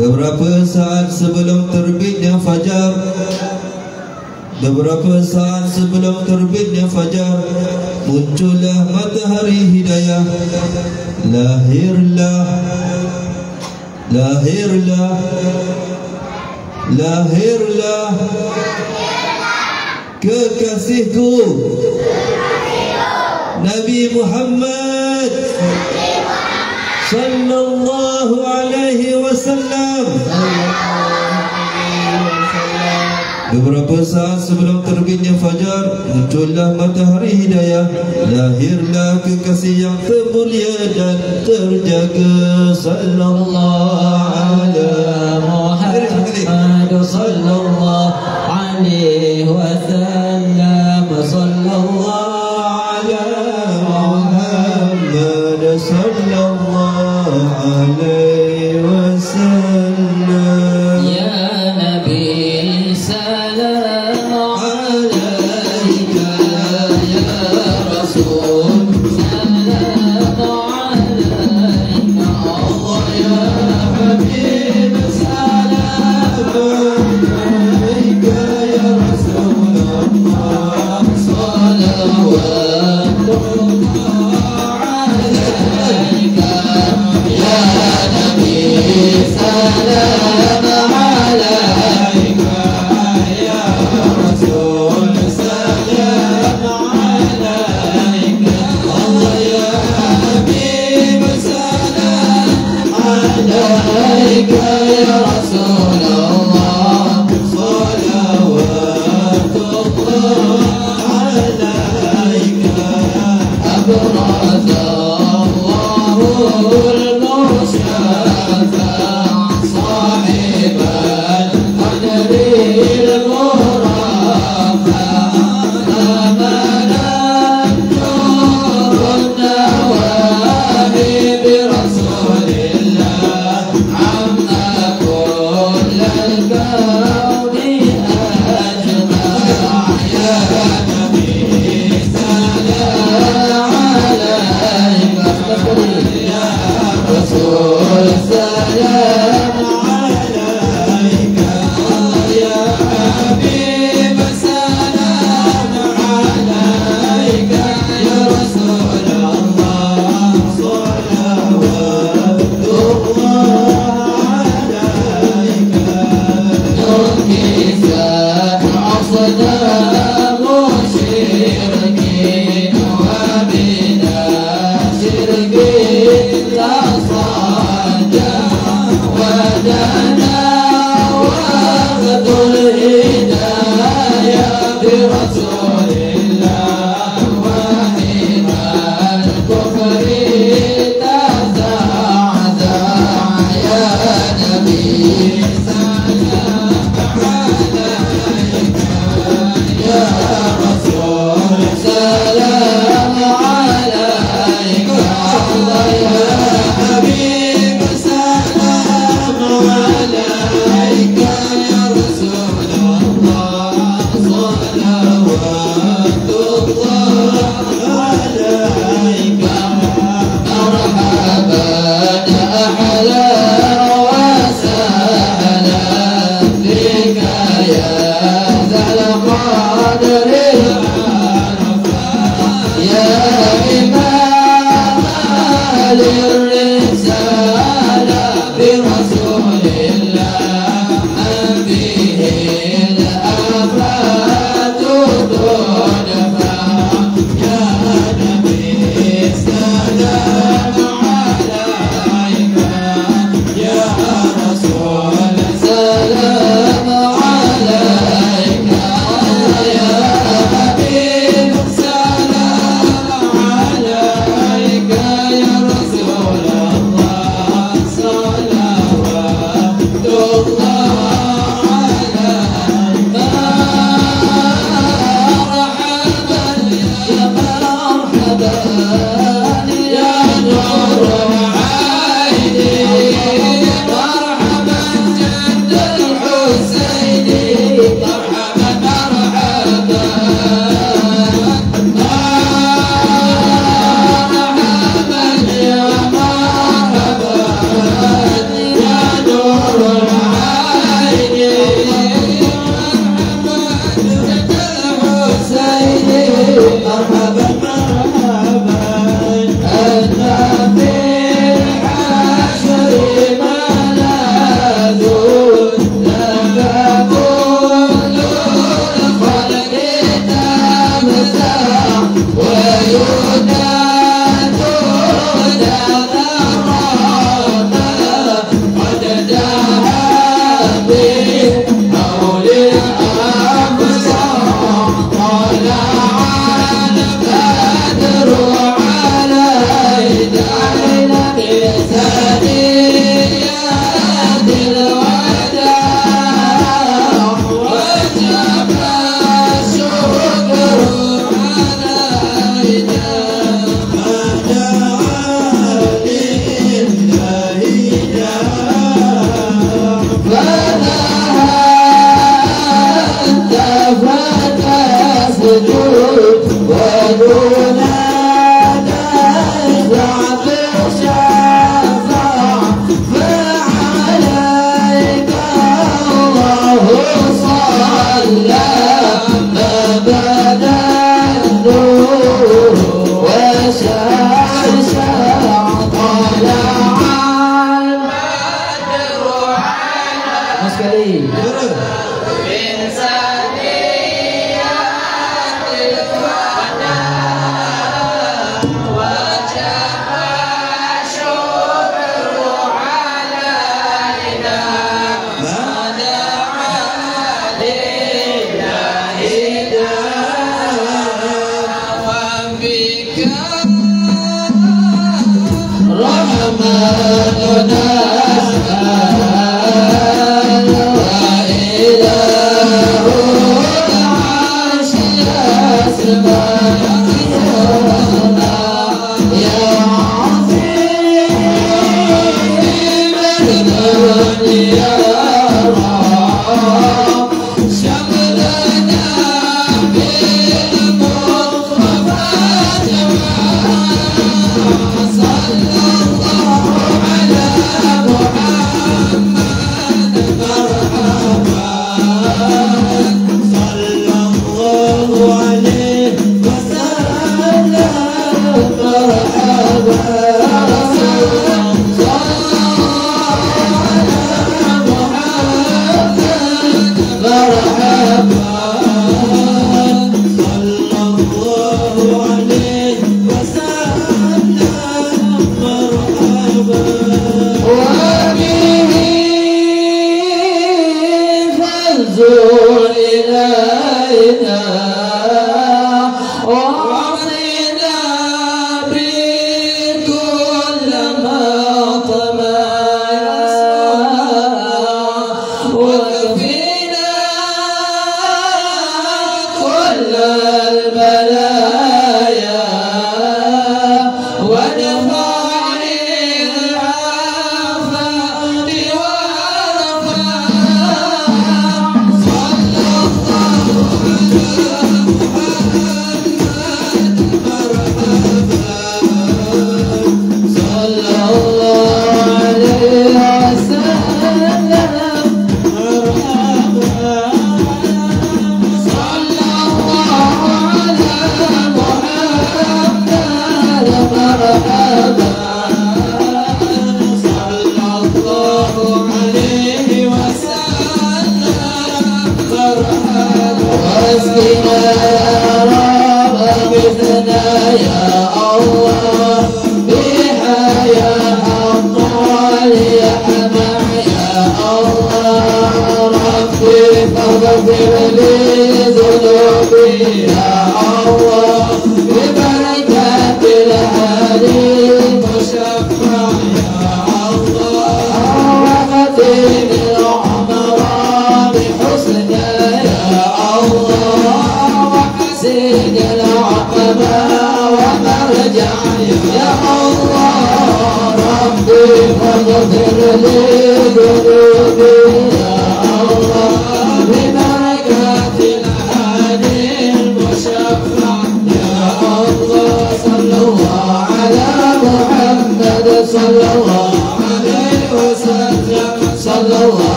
beberapa saat sebelum terbitnya fajar, beberapa saat sebelum terbitnya fajar, muncullah matahari hidayah. Lahirlah, lahirlah, lahirlah kekasihku Nabi Muhammad sallallahu alaihi wasallam. Beberapa saat sebelum terbitnya fajar, muncullah matahari hidayah. Lahirlah kekasih yang termulia dan terjaga. Sallallahu alaihi Muhammad sallallahu alaihi wasallam. Sallallahu alaihi Muhammad sallallahu alaihi wasallam. Ya Nabi Allah ya Habib salam.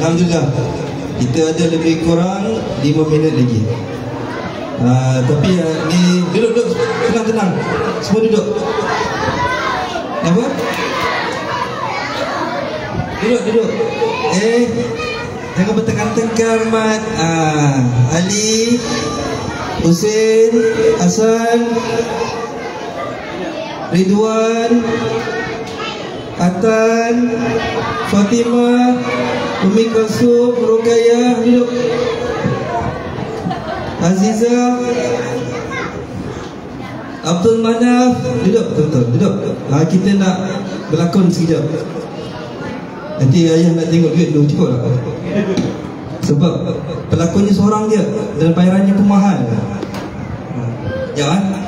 Alhamdulillah, kita ada lebih kurang 5 minit lagi. Tapi ni duduk tenang. Semua duduk. Apa? Duduk. Jangan bertengkar-tengkar, Mat. Ali, Husin, Hasan, Ridwan, Atan, Fatimah, Umi Kalsum, Rukayah, duduk. Aziza, Abdul Manaf, duduk. Kita nak berlakon sekejap. Nanti ayah nak tengok duit dulu, cukup tak? Sebab pelakonnya seorang je dan bayarannya pun mahal. Jangan.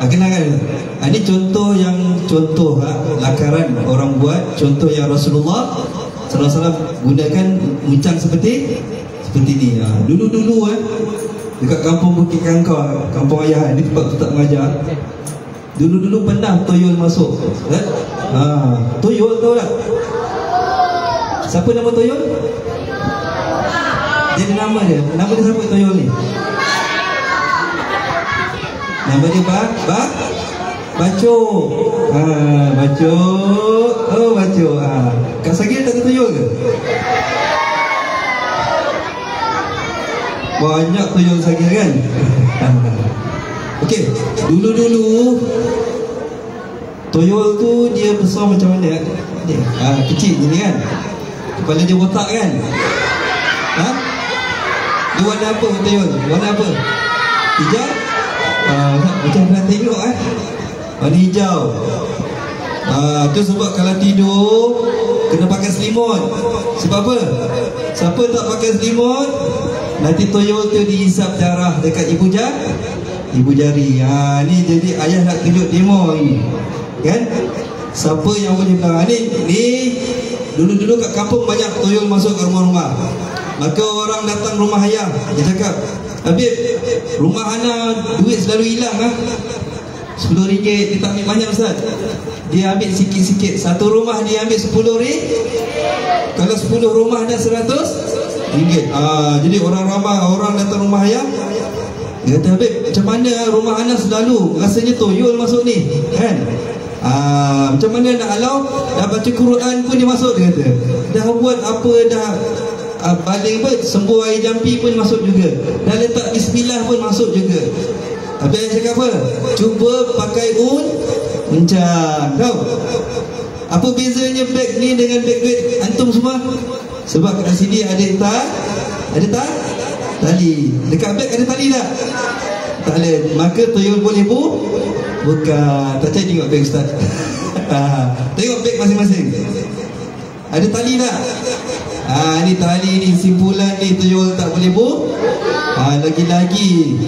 Kenangan. Ini contoh lakaran orang buat, contoh yang Rasulullah SAW gunakan uncang seperti ni. Dulu dekat kampung Bukit Kangkau, kampung ayah ni, tempat tu tak mengajar. Dulu pernah tuyul masuk. Tuyul tahu tak? Siapa nama tuyul? Dia ada nama dia. Nama dia siapa tuyul ni? Nama dia Baco. Baco. Kat Sagir tak ada tuyul ke? Banyak tuyul Sagir kan? Okey, dulu tuyul tu dia besar macam mana? Kecil ni kan? Kepala dia botak kan? Dia warna apa tuyul? Warna apa? Hijau? Macam pernah tengok warna hijau. Tu sebab kalau tidur kena pakai selimut. Sebab apa? Siapa tak pakai selimut, nanti tuyul tu dihisap darah dekat ibu jari. Ni jadi ayah nak tunjuk demo ni kan? Siapa yang boleh bilang ni dulu kat kampung banyak tuyul masuk ke rumah-rumah. Maka orang datang rumah ayah, dia cakap, Habib, rumah Ana duit selalu hilang RM10. Dia tak ambil banyak, Ustaz. Dia ambil sikit-sikit. Satu rumah dia ambil RM10. Kalau 10 rumah dah RM100. Jadi orang ramai orang datang rumah ayah. Dia kata, Habib, macam mana rumah Ana selalu rasanya tuyul masuk ni kan? Macam mana nak halau? Dah baca Quran pun dia masuk, dia kata. Dah buat apa dah, baling pun, sembuh air jampi pun masuk juga. Dah letak bismillah pun masuk juga. Tapi saya cakap apa? Cuba pakai uncang. Tahu? Apa bezanya beg ni dengan beg duit antum semua? Sebab kat sini ada tali. Dekat beg ada tali tak? Tak ada. Maka tuyul boleh bukan. Tak cari tengok beg Ustaz. Tengok beg masing-masing. Ada tali tak? Ni tali ni, simpulan ni tuyul tak boleh lagi-lagi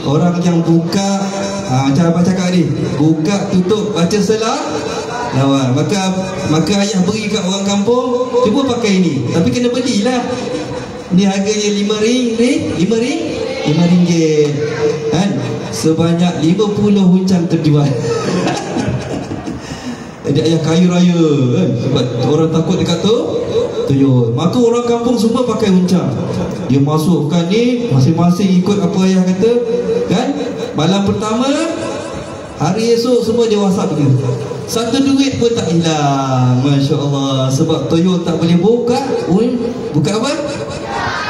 orang yang buka, macam abang cakap ni, buka tutup baca salah lawan. Maka ayah beri kat orang kampung, cuba pakai ni, tapi kena belilah. Ni harganya RM5 kan? Sebanyak 50 uncang terjual. Jadi ayah kaya raya kan? Sebab orang takut dekat tuyul. Maka orang kampung semua pakai uncang. Dia masukkan ni, masing-masing ikut apa ayah kata kan? Malam pertama, hari esok semua dia WhatsApp dia. Satu duit pun tak hilang. Masya Allah. Sebab tuyul tak boleh buka apa?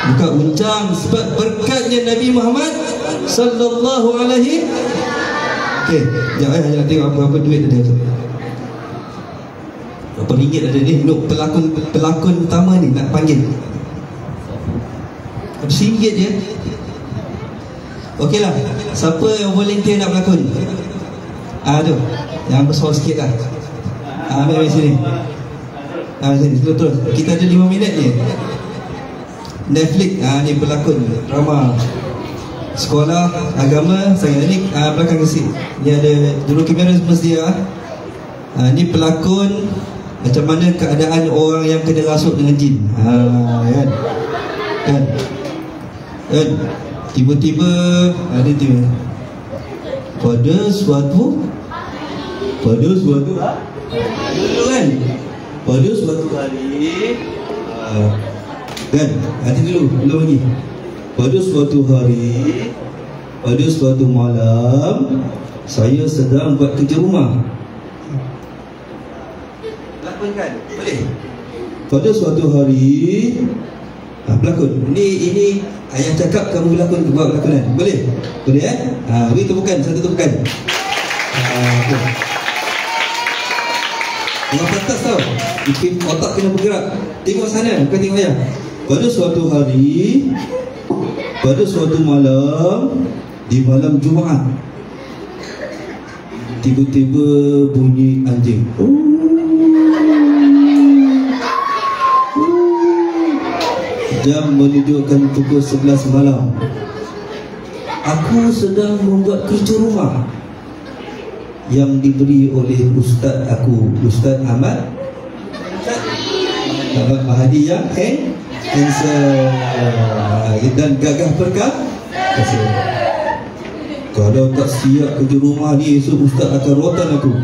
Buka uncang. Sebab berkatnya Nabi Muhammad sallallahu alaihi. Okey, sekejap ayah nak tengok berapa duit ada tu. Berapa ringgit ada ni? Untuk pelakon utama ni nak panggil RM1 je. Okey lah. Siapa yang volunteer nak berlakon? Tu yang besar sikit lah. Ambil sini. Sini terus. Kita ada 5 minit je. Netflix. Ni pelakon drama sekolah agama saya ni. Belakang kesi ni ada dulu kamera semua dia. Ni pelakon macam mana keadaan orang yang kena rasuk dengan jin. Kan tiba-tiba ada dia pada suatu Pada suatu dulu kan, pada suatu hari kan, nanti dulu belum lagi. Pada suatu hari, pada suatu malam, saya sedang buat kerja rumah. Lakonkan, boleh? Pada suatu hari, pelakon. Ini ayah cakap kamu berlakon, buat lakonan. Boleh? Boleh beri tepukan, satu tepukan. Okay. Tengok atas tau, otak kena bergerak. Tengok sana, bukan tengok ayah. Pada suatu hari, pada suatu malam, di malam Jumaat, tiba-tiba bunyi anjing. Jam menunjukkan pukul 11 malam. Aku sedang membuat kerja rumah yang diberi oleh Ustaz aku, Ustaz Ahmad Mahdi yang handsome dan gagah perkasa. Kalau tak siap kerja rumah ni, esok Ustaz akan rotan aku.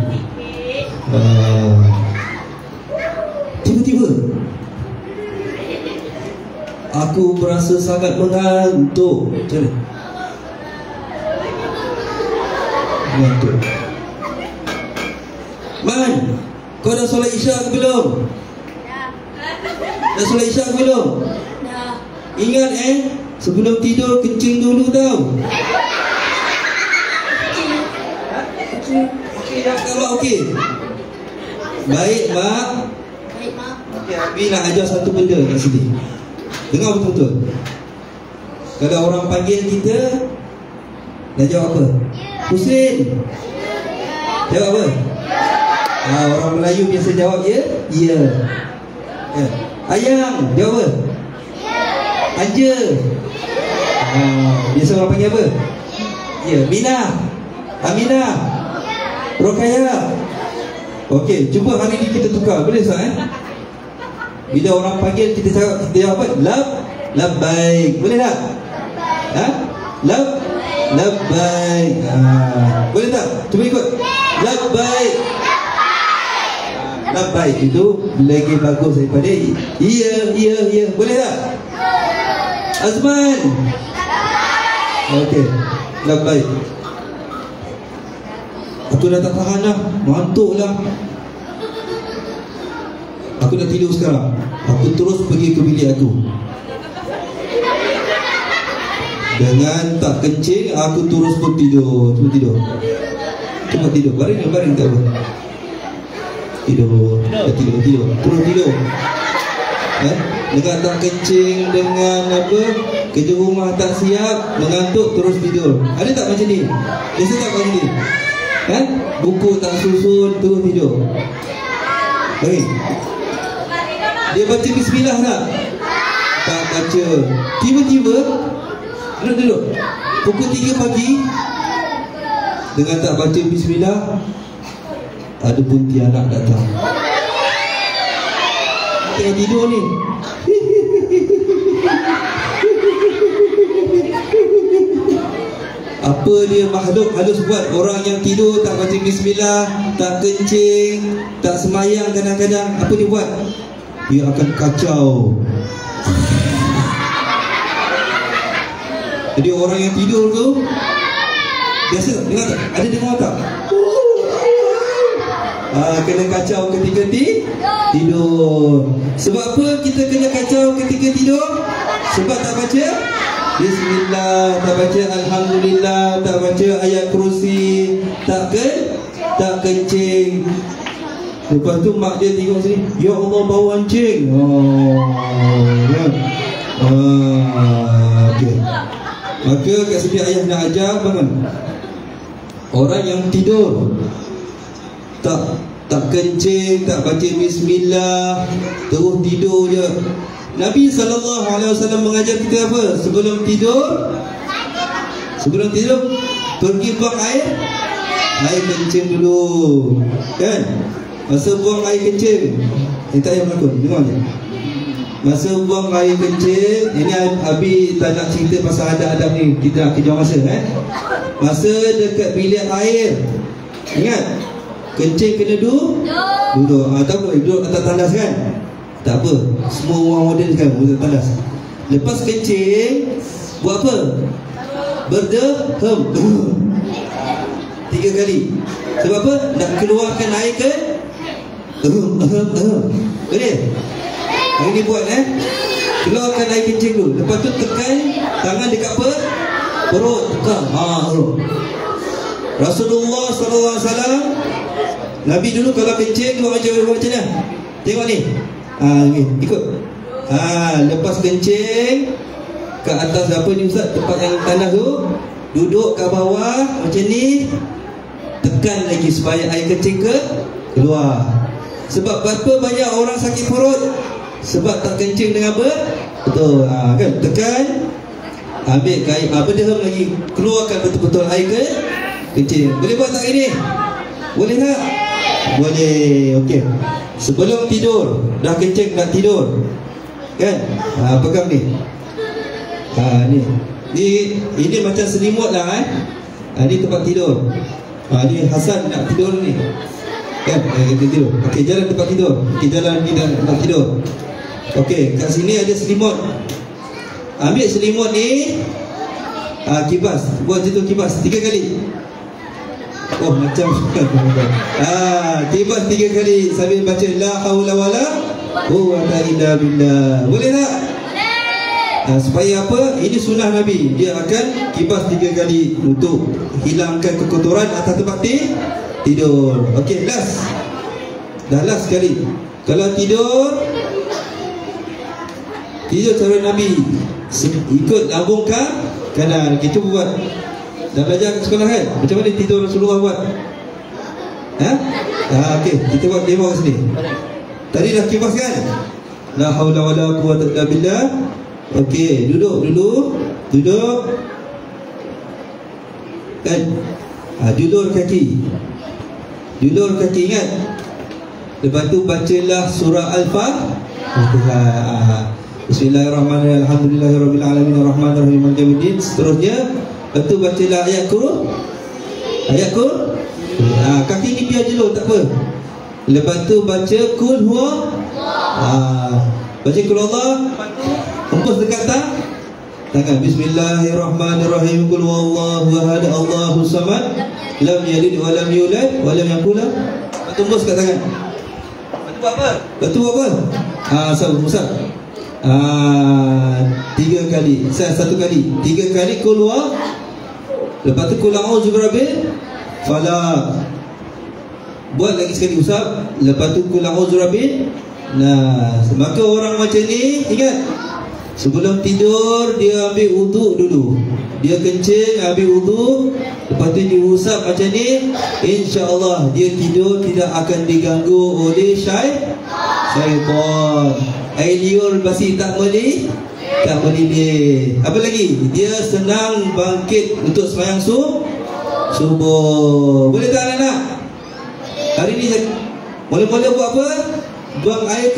Tiba-tiba aku berasa sangat mengantuk. Macam mana? Mengantuk. Man, kau dah solat Isyak ke belum? Dah solat Isyak ke belum? Dah. Ingat sebelum tidur kencing dulu tau. Okey, dah mak okey. Baik mak. Baik, Mak. Okey, Abi nak ajar satu benda kat sini. Dengar betul-betul. Kalau orang panggil kita, nak jawab apa? Husin. Jawab apa? Orang Melayu biasa jawab ya. Ya. Ayang, jawab apa? Anja. Biasa orang panggil apa? Ya. Mina, Aminah, Rokaya. Okey, cuba hari ni kita tukar. Boleh tak Bila orang panggil kita jawab apa? Labbaik. Boleh tak? Labbaik. Boleh tak? Cuba ikut. Labbaik. Labbaik itu lagi bagus daripada ya. Boleh tak? Azman. Okey. Labbaik. Aku dah tak tahan dah, ngantuk lah. Aku nak tidur sekarang. Aku terus pergi ke bilik aku. Dengan tak kencing, aku terus pun tidur. Cuba tidur. Cuba tidur. Baring tak apa. Tidur. Terus tidur. Dengan tak kencing, dengan apa, kerja rumah tak siap, mengantuk, terus tidur. Ada tak macam ni? Biasa tak macam ni? Buku tak susun, terus tidur. Baik. Dia baca bismillah tak? Tak baca. Tiba-tiba duduk pukul 3 pagi, dengan tak baca bismillah, ada pontianak datang. Tengah tidur ni. Apa dia makhluk halus buat? Orang yang tidur tak baca bismillah, tak kencing, tak semayang kadang-kadang, apa dia buat? Dia akan kacau. Jadi orang yang tidur tu biasa dengar tak? Ada dengar tak? Kena kacau ketika tidur. Sebab apa kita kena kacau ketika tidur? Sebab tak baca bismillah, tak baca alhamdulillah, tak baca ayat kursi, tak kencing. Lepas tu mak dia tengok sini, ya Allah bau anjing. Okay. Maka kat sini ayah nak ajar bangun. Orang yang tidur tak kencing, tak baca bismillah, terus tidur je. Nabi SAW mengajar kita apa? Sebelum tidur pergi buang air kencing dulu, kan? Masa buang air kencing, tak payah berlakon, dengar je. Masa buang air kencing, ini Abi tak nak cerita pasal adab-adab ni, kita nak kejar masa. Masa dekat bilik air, ingat, Kencing kena duduk. Tak apa, duduk atas tandas kan? Tak apa, semua orang model sekarang duduk atas tandas. Lepas kencing, buat apa? Berdehem 3 kali. Sebab apa? Nak keluarkan air ke? Boleh? Hari ni buat keluarkan air kencing dulu. Lepas tu tekan tangan dekat apa? Perut. Tekan. Rasulullah SAW, Nabi dulu kalau kencing dia macam mana? Tengok ni. Ni ikut. Lepas kencing ke atas apa ni Ustaz? Tempat yang tandas tu, duduk kat bawah macam ni. Tekan lagi supaya air kencing keluar. Sebab berapa banyak orang sakit perut? Sebab tak kencing dengan betul. Kan? Tekan, ambil air, berdehem lagi, keluarkan betul-betul air kencing. Boleh buat tak ini? Boleh tak? Boleh. Okey. Sebelum tidur, dah kencing nak tidur, kan? Pegang ni. Ini macam selimut lah Ni tempat tidur. Ni Hasan nak tidur ni, kan? Kita tidur. Okey, jalan tempat tidur. Okey, jalan ni nak tidur. Okey, kat sini ada selimut. Ambil selimut ni, kibas. Buat macam tu, kibas 3 kali. Oh, macam kibas 3 kali sambil baca la haula wala quwwata illa billah. Boleh tak? Supaya apa? Ini sunnah Nabi. Dia akan kibas 3 kali untuk hilangkan kekotoran atas tempat tidur. Okey, last. Dah last sekali. Kalau tidur cara Nabi, ikut lambung kanan. Kita buat. Dah belajar kat sekolah kan? Macam mana tidur Rasulullah buat? Okey, kita buat demo kat sini. Tadi dah kibas kan? La haula wala quwwata illa billah. Okey, duduk dulu. Duduk. Kan? Julur kaki. Julur kaki, ingat. Lepas tu bacalah surah Al-Fatihah. Bismillahirrahmanirrahim. Alhamdulillahirabbil alamin arrahmanirrahim maliki yaumiddin. Seterusnya, lepas tu bacalah ayat kaki ni biar julur, tak apa. Lepas tu baca kul huwa. Baca kul Allah. Hempus dekat tangan. Bismillahirrahmanirrahim. Qul huwallahu ahad, Allahus samad, lam yalid wa lam yulad wa lam yakul lahu. Hempus kat tangan. Lepas tu buat apa? Musab. 3 kali. 1 kali. 3 kali qul huwa. Lepas tu qul a'udzu birabbil falaq. Buat lagi sekali Ustaz. Lepas tu qul a'udzu birabbin nas. Maka orang macam ni, ingat, sebelum tidur dia ambil wuduk dulu. Dia kencing, ambil wuduk, lepas tu diusap macam ni. InsyaAllah dia tidur tidak akan diganggu oleh syaitan. Air liur basi tak boleh. Apa lagi? Dia senang bangkit untuk sembahyang subuh. Boleh tak anak-anak? Hari ni mula-mula buat apa? Buang air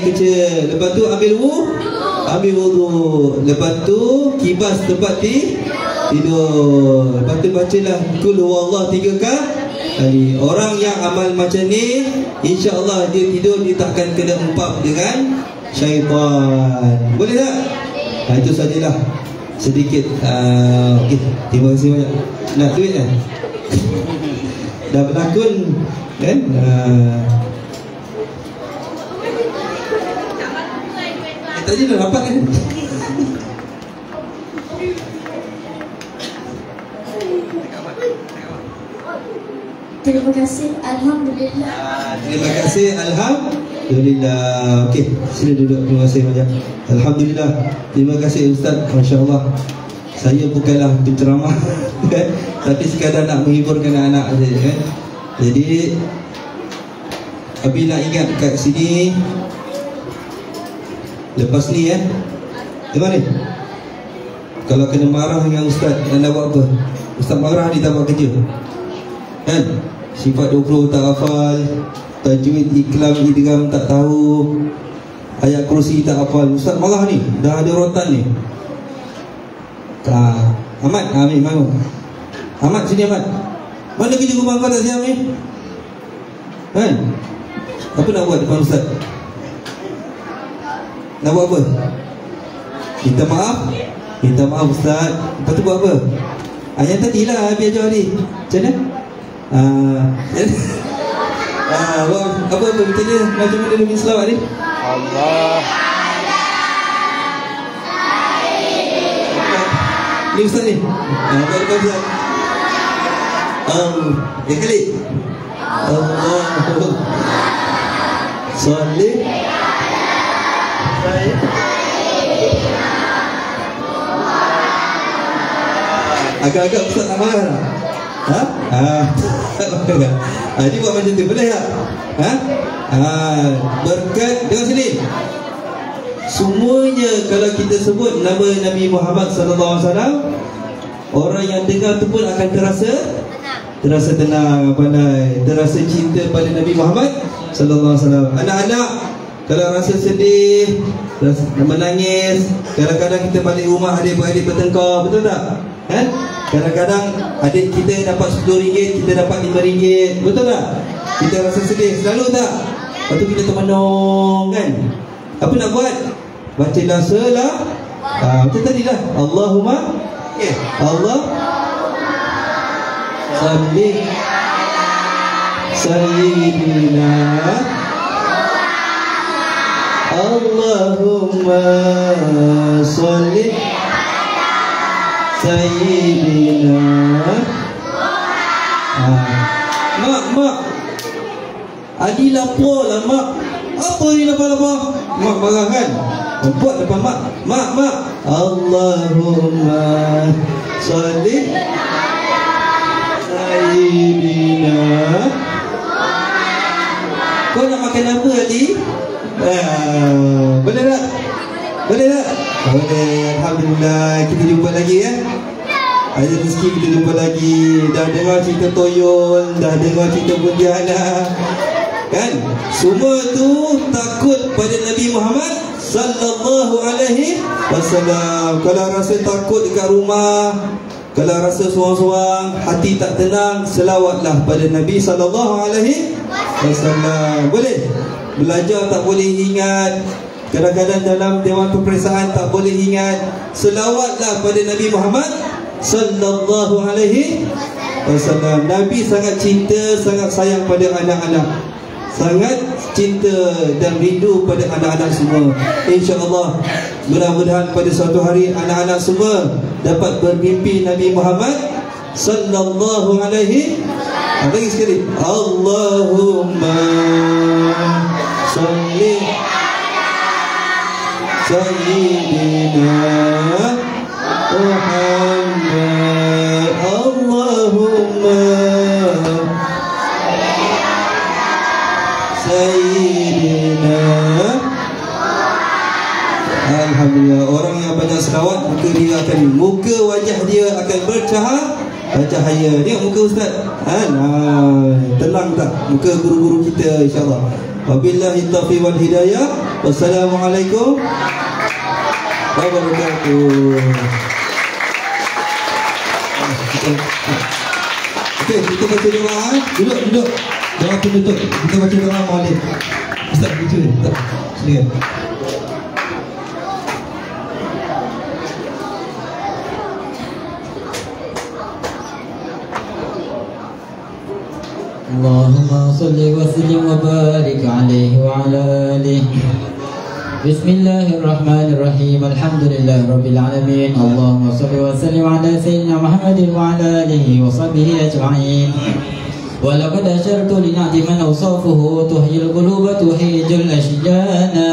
kecil. Lepas tu ambil wuduk. Lepas tu kibas tempat tidur. Lepas tu bacalah kul huwallah 3 kali. Orang yang amal macam ni, insya-Allah dia tidur, dia takkan kena empap dengan syaitan. Boleh tak? Itu sajalah sedikit. Okey, terima kasih banyak. Nak duit kan? Dah berlakon kan? Tadi dah dapat kan? Terima kasih. Alhamdulillah. Terima kasih. Alhamdulillah. Okey, sila duduk. Terima kasih banyak. Alhamdulillah. Terima kasih Ustaz. Masya Allah. Saya bukanlah penceramah tapi sekadar nak menghiburkan anak-anak saja kan. Jadi Abi nak ingat kat sini, lepas ni gimana? Kalau kena marah dengan Ustaz, anda buat apa? Ustaz marah, dia tak buat kerja kan? Sifat 20 tak hafal, tajwid, iklam, idgham tak tahu, ayat kursi tak hafal. Ustaz marah ni, dah ada rotan ni. Ahmad, ambil malu. Ahmad, sini Ahmad. Mana kerja rumah kau tak siap ni? Kan? Apa nak buat depan ustaz? Nak buat apa? Minta maaf? Minta maaf ustaz. Lepas tu buat apa? Yang tadi lah Abi ajar tadi. Macam mana? Apa minta dia? Macam mana dia minta selawat ni? Allah. Ni ustaz ni. Buat depan ustaz. Yang kali. Allahu salli agak-agak ustaz nak marah tak? Dia buat macam tu boleh tak? Berkat dengar sini. Semuanya kalau kita sebut nama Nabi Muhammad sallallahu alaihi wasallam, orang yang dengar tu pun akan terasa tenang, pandai, terasa cinta pada Nabi Muhammad sallallahu alaihi wasallam. Anak-anak kalau rasa sedih, rasa menangis, kadang-kadang kita balik rumah adik-beradik bertengkar, betul tak? Kan? Kadang-kadang adik kita dapat RM10, kita dapat RM5, betul tak? Kita rasa sedih, selalu tak? Lepas tu kita termenung kan? Apa nak buat? Bacalah macam tadi lah. Allahumma Allah salli sayyidina Allahumma salli sayyidina. Mak Adi lapar lah mak. Apa ni lapar-lapar? Mak marah kan? Buat depan mak Allahumma salli sayyidina. Kau nak makan apa Adi? Boleh tak? Boleh tak? Boleh. Alhamdulillah. Kita jumpa lagi ya. Ada rezeki kita jumpa lagi. Dah dengar cerita Toyol, dah dengar cerita Pontianak kan? Semua tu takut pada Nabi Muhammad sallallahu alaihi wasallam. Kalau rasa takut dekat rumah, kalau rasa seorang-seorang, hati tak tenang, selawatlah pada Nabi sallallahu alaihi wasallam. Boleh? Belajar tak boleh ingat, kadang-kadang dalam dewan peperiksaan tak boleh ingat, selawatlah pada Nabi Muhammad sallallahu alaihi wasallam. Nabi sangat cinta, sangat sayang pada anak-anak, sangat cinta dan rindu pada anak-anak semua. InsyaAllah, mudah-mudahan pada suatu hari anak-anak semua dapat bermimpi Nabi Muhammad sallallahu alaihi. Lagi sekali, Allahumma salli sayyidina Muhammad. Allahumma sayyidina. Alhamdulillah, orang yang banyak selawat, muka wajah dia akan bercahaya. Tengok muka ustaz tenang tak? Muka guru-guru kita insyaAllah. Wabillahi taufiq wal hidayah. Wassalamualaikum wabarakatuh. Okey, kita baca doa. Duduk. Jangan tutup. Kita baca doa maulid. Ustaz baca ni. Silakan. Allahumma salli wa sallim wa barik alaihi wa ala alihi. Bismillahirrahmanirrahim. Alhamdulillahi rabbil alamin. Allahumma salli wa sallim ala sayyidina Muhammadin wa ala alihi wa sahbihi ajma'in. Wa laqad ashartu li na'ti man awsafuhu tuhyil quluba tuhijul ashjana.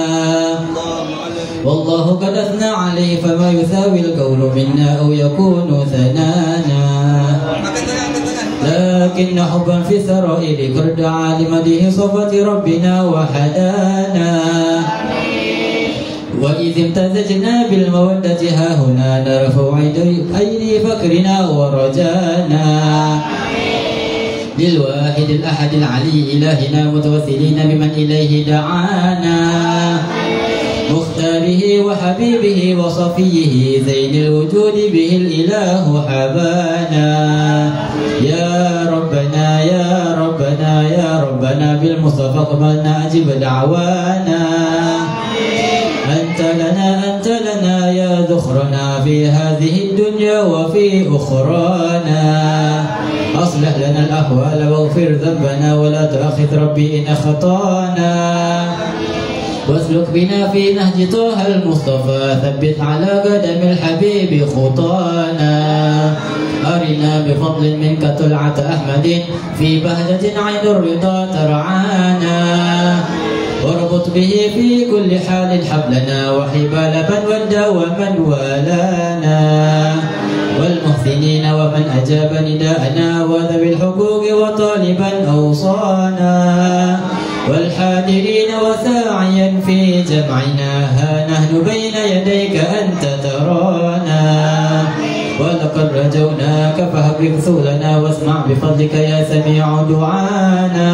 Wallahu qad athna alayhi fama yusawi al-qawlu minna aw yakunu thanana. لكن حبا في السرائر قد دعا لمديه صفة ربنا وحدانا. وإذ امتزجنا بالمودة ها هنا نرفع أيدي فكرنا ورجانا. للواحد الأحد العلي إلهنا متوسلين بمن إليه دعانا. مختاره وحبيبه وصفيه زين الوجود به الإله حبانا يا ربنا يا ربنا يا ربنا بالمصطفى قبلنا أجب دعوانا أنت لنا يا ذخرنا في هذه الدنيا وفي أخرانا أصلح لنا الأحوال واغفر ذنبنا ولا تؤاخذ ربي إن أخطأنا واسلك بنا في نهج طه المصطفى ثبت على قدم الحبيب خطانا أرنا بفضل منك طلعة أحمد في بهجة عين الرضا ترعانا واربط به في كل حال حبلنا وحبال من ودى ومن والانا والمحسنين ومن أجاب نداءنا وذوي الحقوق وطالبا أوصانا والحاضرين وساعيا في جمعنا ها نحن بين يديك أنت ترانا ولقد رجوناك فهبك ثولنا واسمع بفضلك يا سميع دعانا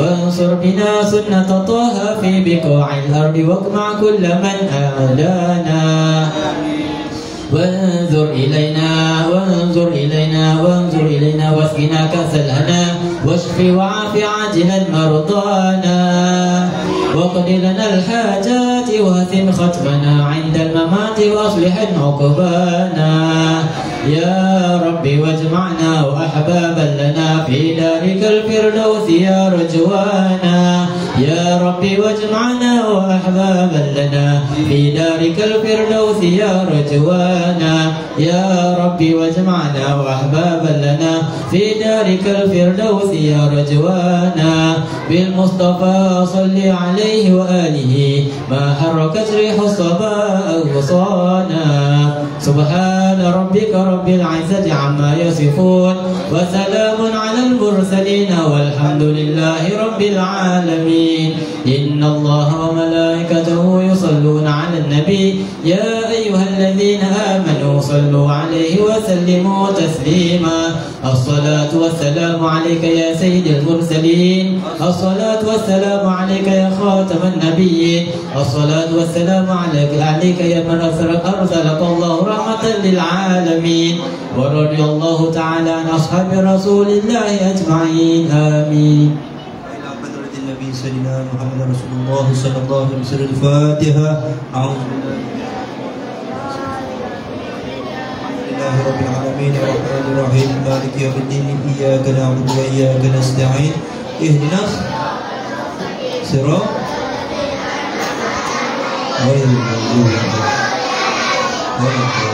وانصر بنا سنة طه في بقاع الأرض واقمع كل من أعلانا وانظر إلينا واسقنا كأس الهنا واشف وعاف عاجلا مرضانا واقض لنا الحاجات وهثم ختمنا عند الممات واصلح عقبانا يا ربي واجمعنا وأحبابا لنا في دارك الفردوس يا رجوانا يا ربي واجمعنا وأحبابا لنا في دارك الفردوس يا رجوانا يا ربي واجمعنا وأحبابا لنا في دارك الفردوس يا رجوانا بالمصطفى صل عليه وآله ما حركت ريح الصبا أغصانا سبحان ربك رب العزة عما يصفون وسلام على المرسلين والحمد لله رب العالمين إن الله وملائكته يصلون على النبي يا أيها الذين آمنوا صلوا عليه وسلموا تسليما الصلاة والسلام عليك يا سيد المرسلين الصلاة والسلام عليك يا خاتم النبيين الصلاة والسلام عليك يا من أرسلك الله رحمة للعالمين ورضي الله تعالى عن أصحاب رسول الله أجمعين آمين. إلى حضرة النبي سيدنا محمد رسول الله صلى الله عليه وسلم الفاتحة. أعوذ بالله رب العالمين الرحمن الرحيم مالك يوم الدين إياك نعبد وإياك نستعين اهدنا صراط غير المغضوب عليهم.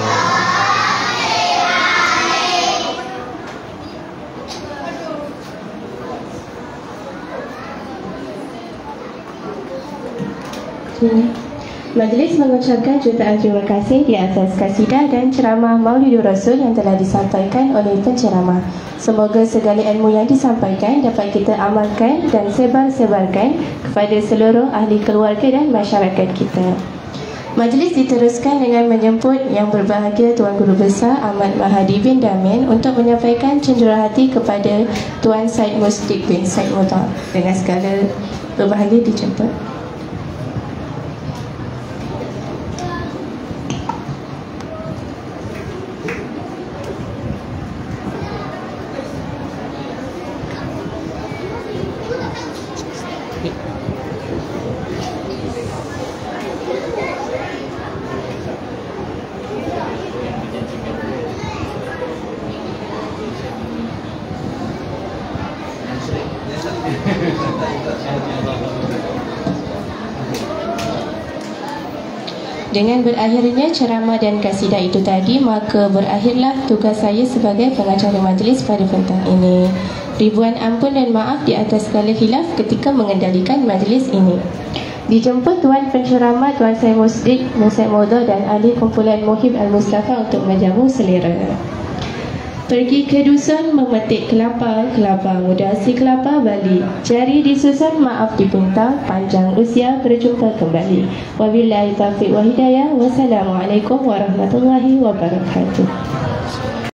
Majlis mengucapkan jutaan terima kasih di atas kasidah dan ceramah Maulidur Rasul yang telah disampaikan oleh penceramah. Semoga segala ilmu yang disampaikan dapat kita amalkan dan sebar-sebarkan kepada seluruh ahli keluarga dan masyarakat kita. Majlis diteruskan dengan menjemput yang berbahagia Tuan Guru Besar Ahmad Mahadi bin Damin untuk menyampaikan cenderahati kepada Tuan Said Mustik bin Said Mutar. Dengan segala berbahagia dijemput. Dengan berakhirnya ceramah dan kasidah itu tadi, maka berakhirlah tugas saya sebagai pengacara majlis pada petang ini. Ribuan ampun dan maaf di atas segala khilaf ketika mengendalikan majlis ini. Dijemput Tuan Penceramah Tuan Said Musdik bin Said Mutar dan ahli kumpulan Muhib Al-Mustafa untuk menjamu selera. Pergi ke dusun memetik kelapa, kelapa muda si kelapa balik. Jari disusun maaf dipuntang, panjang usia berjumpa kembali. Wabillahi taufiq wa hidayah. Wassalamualaikum warahmatullahi wabarakatuh.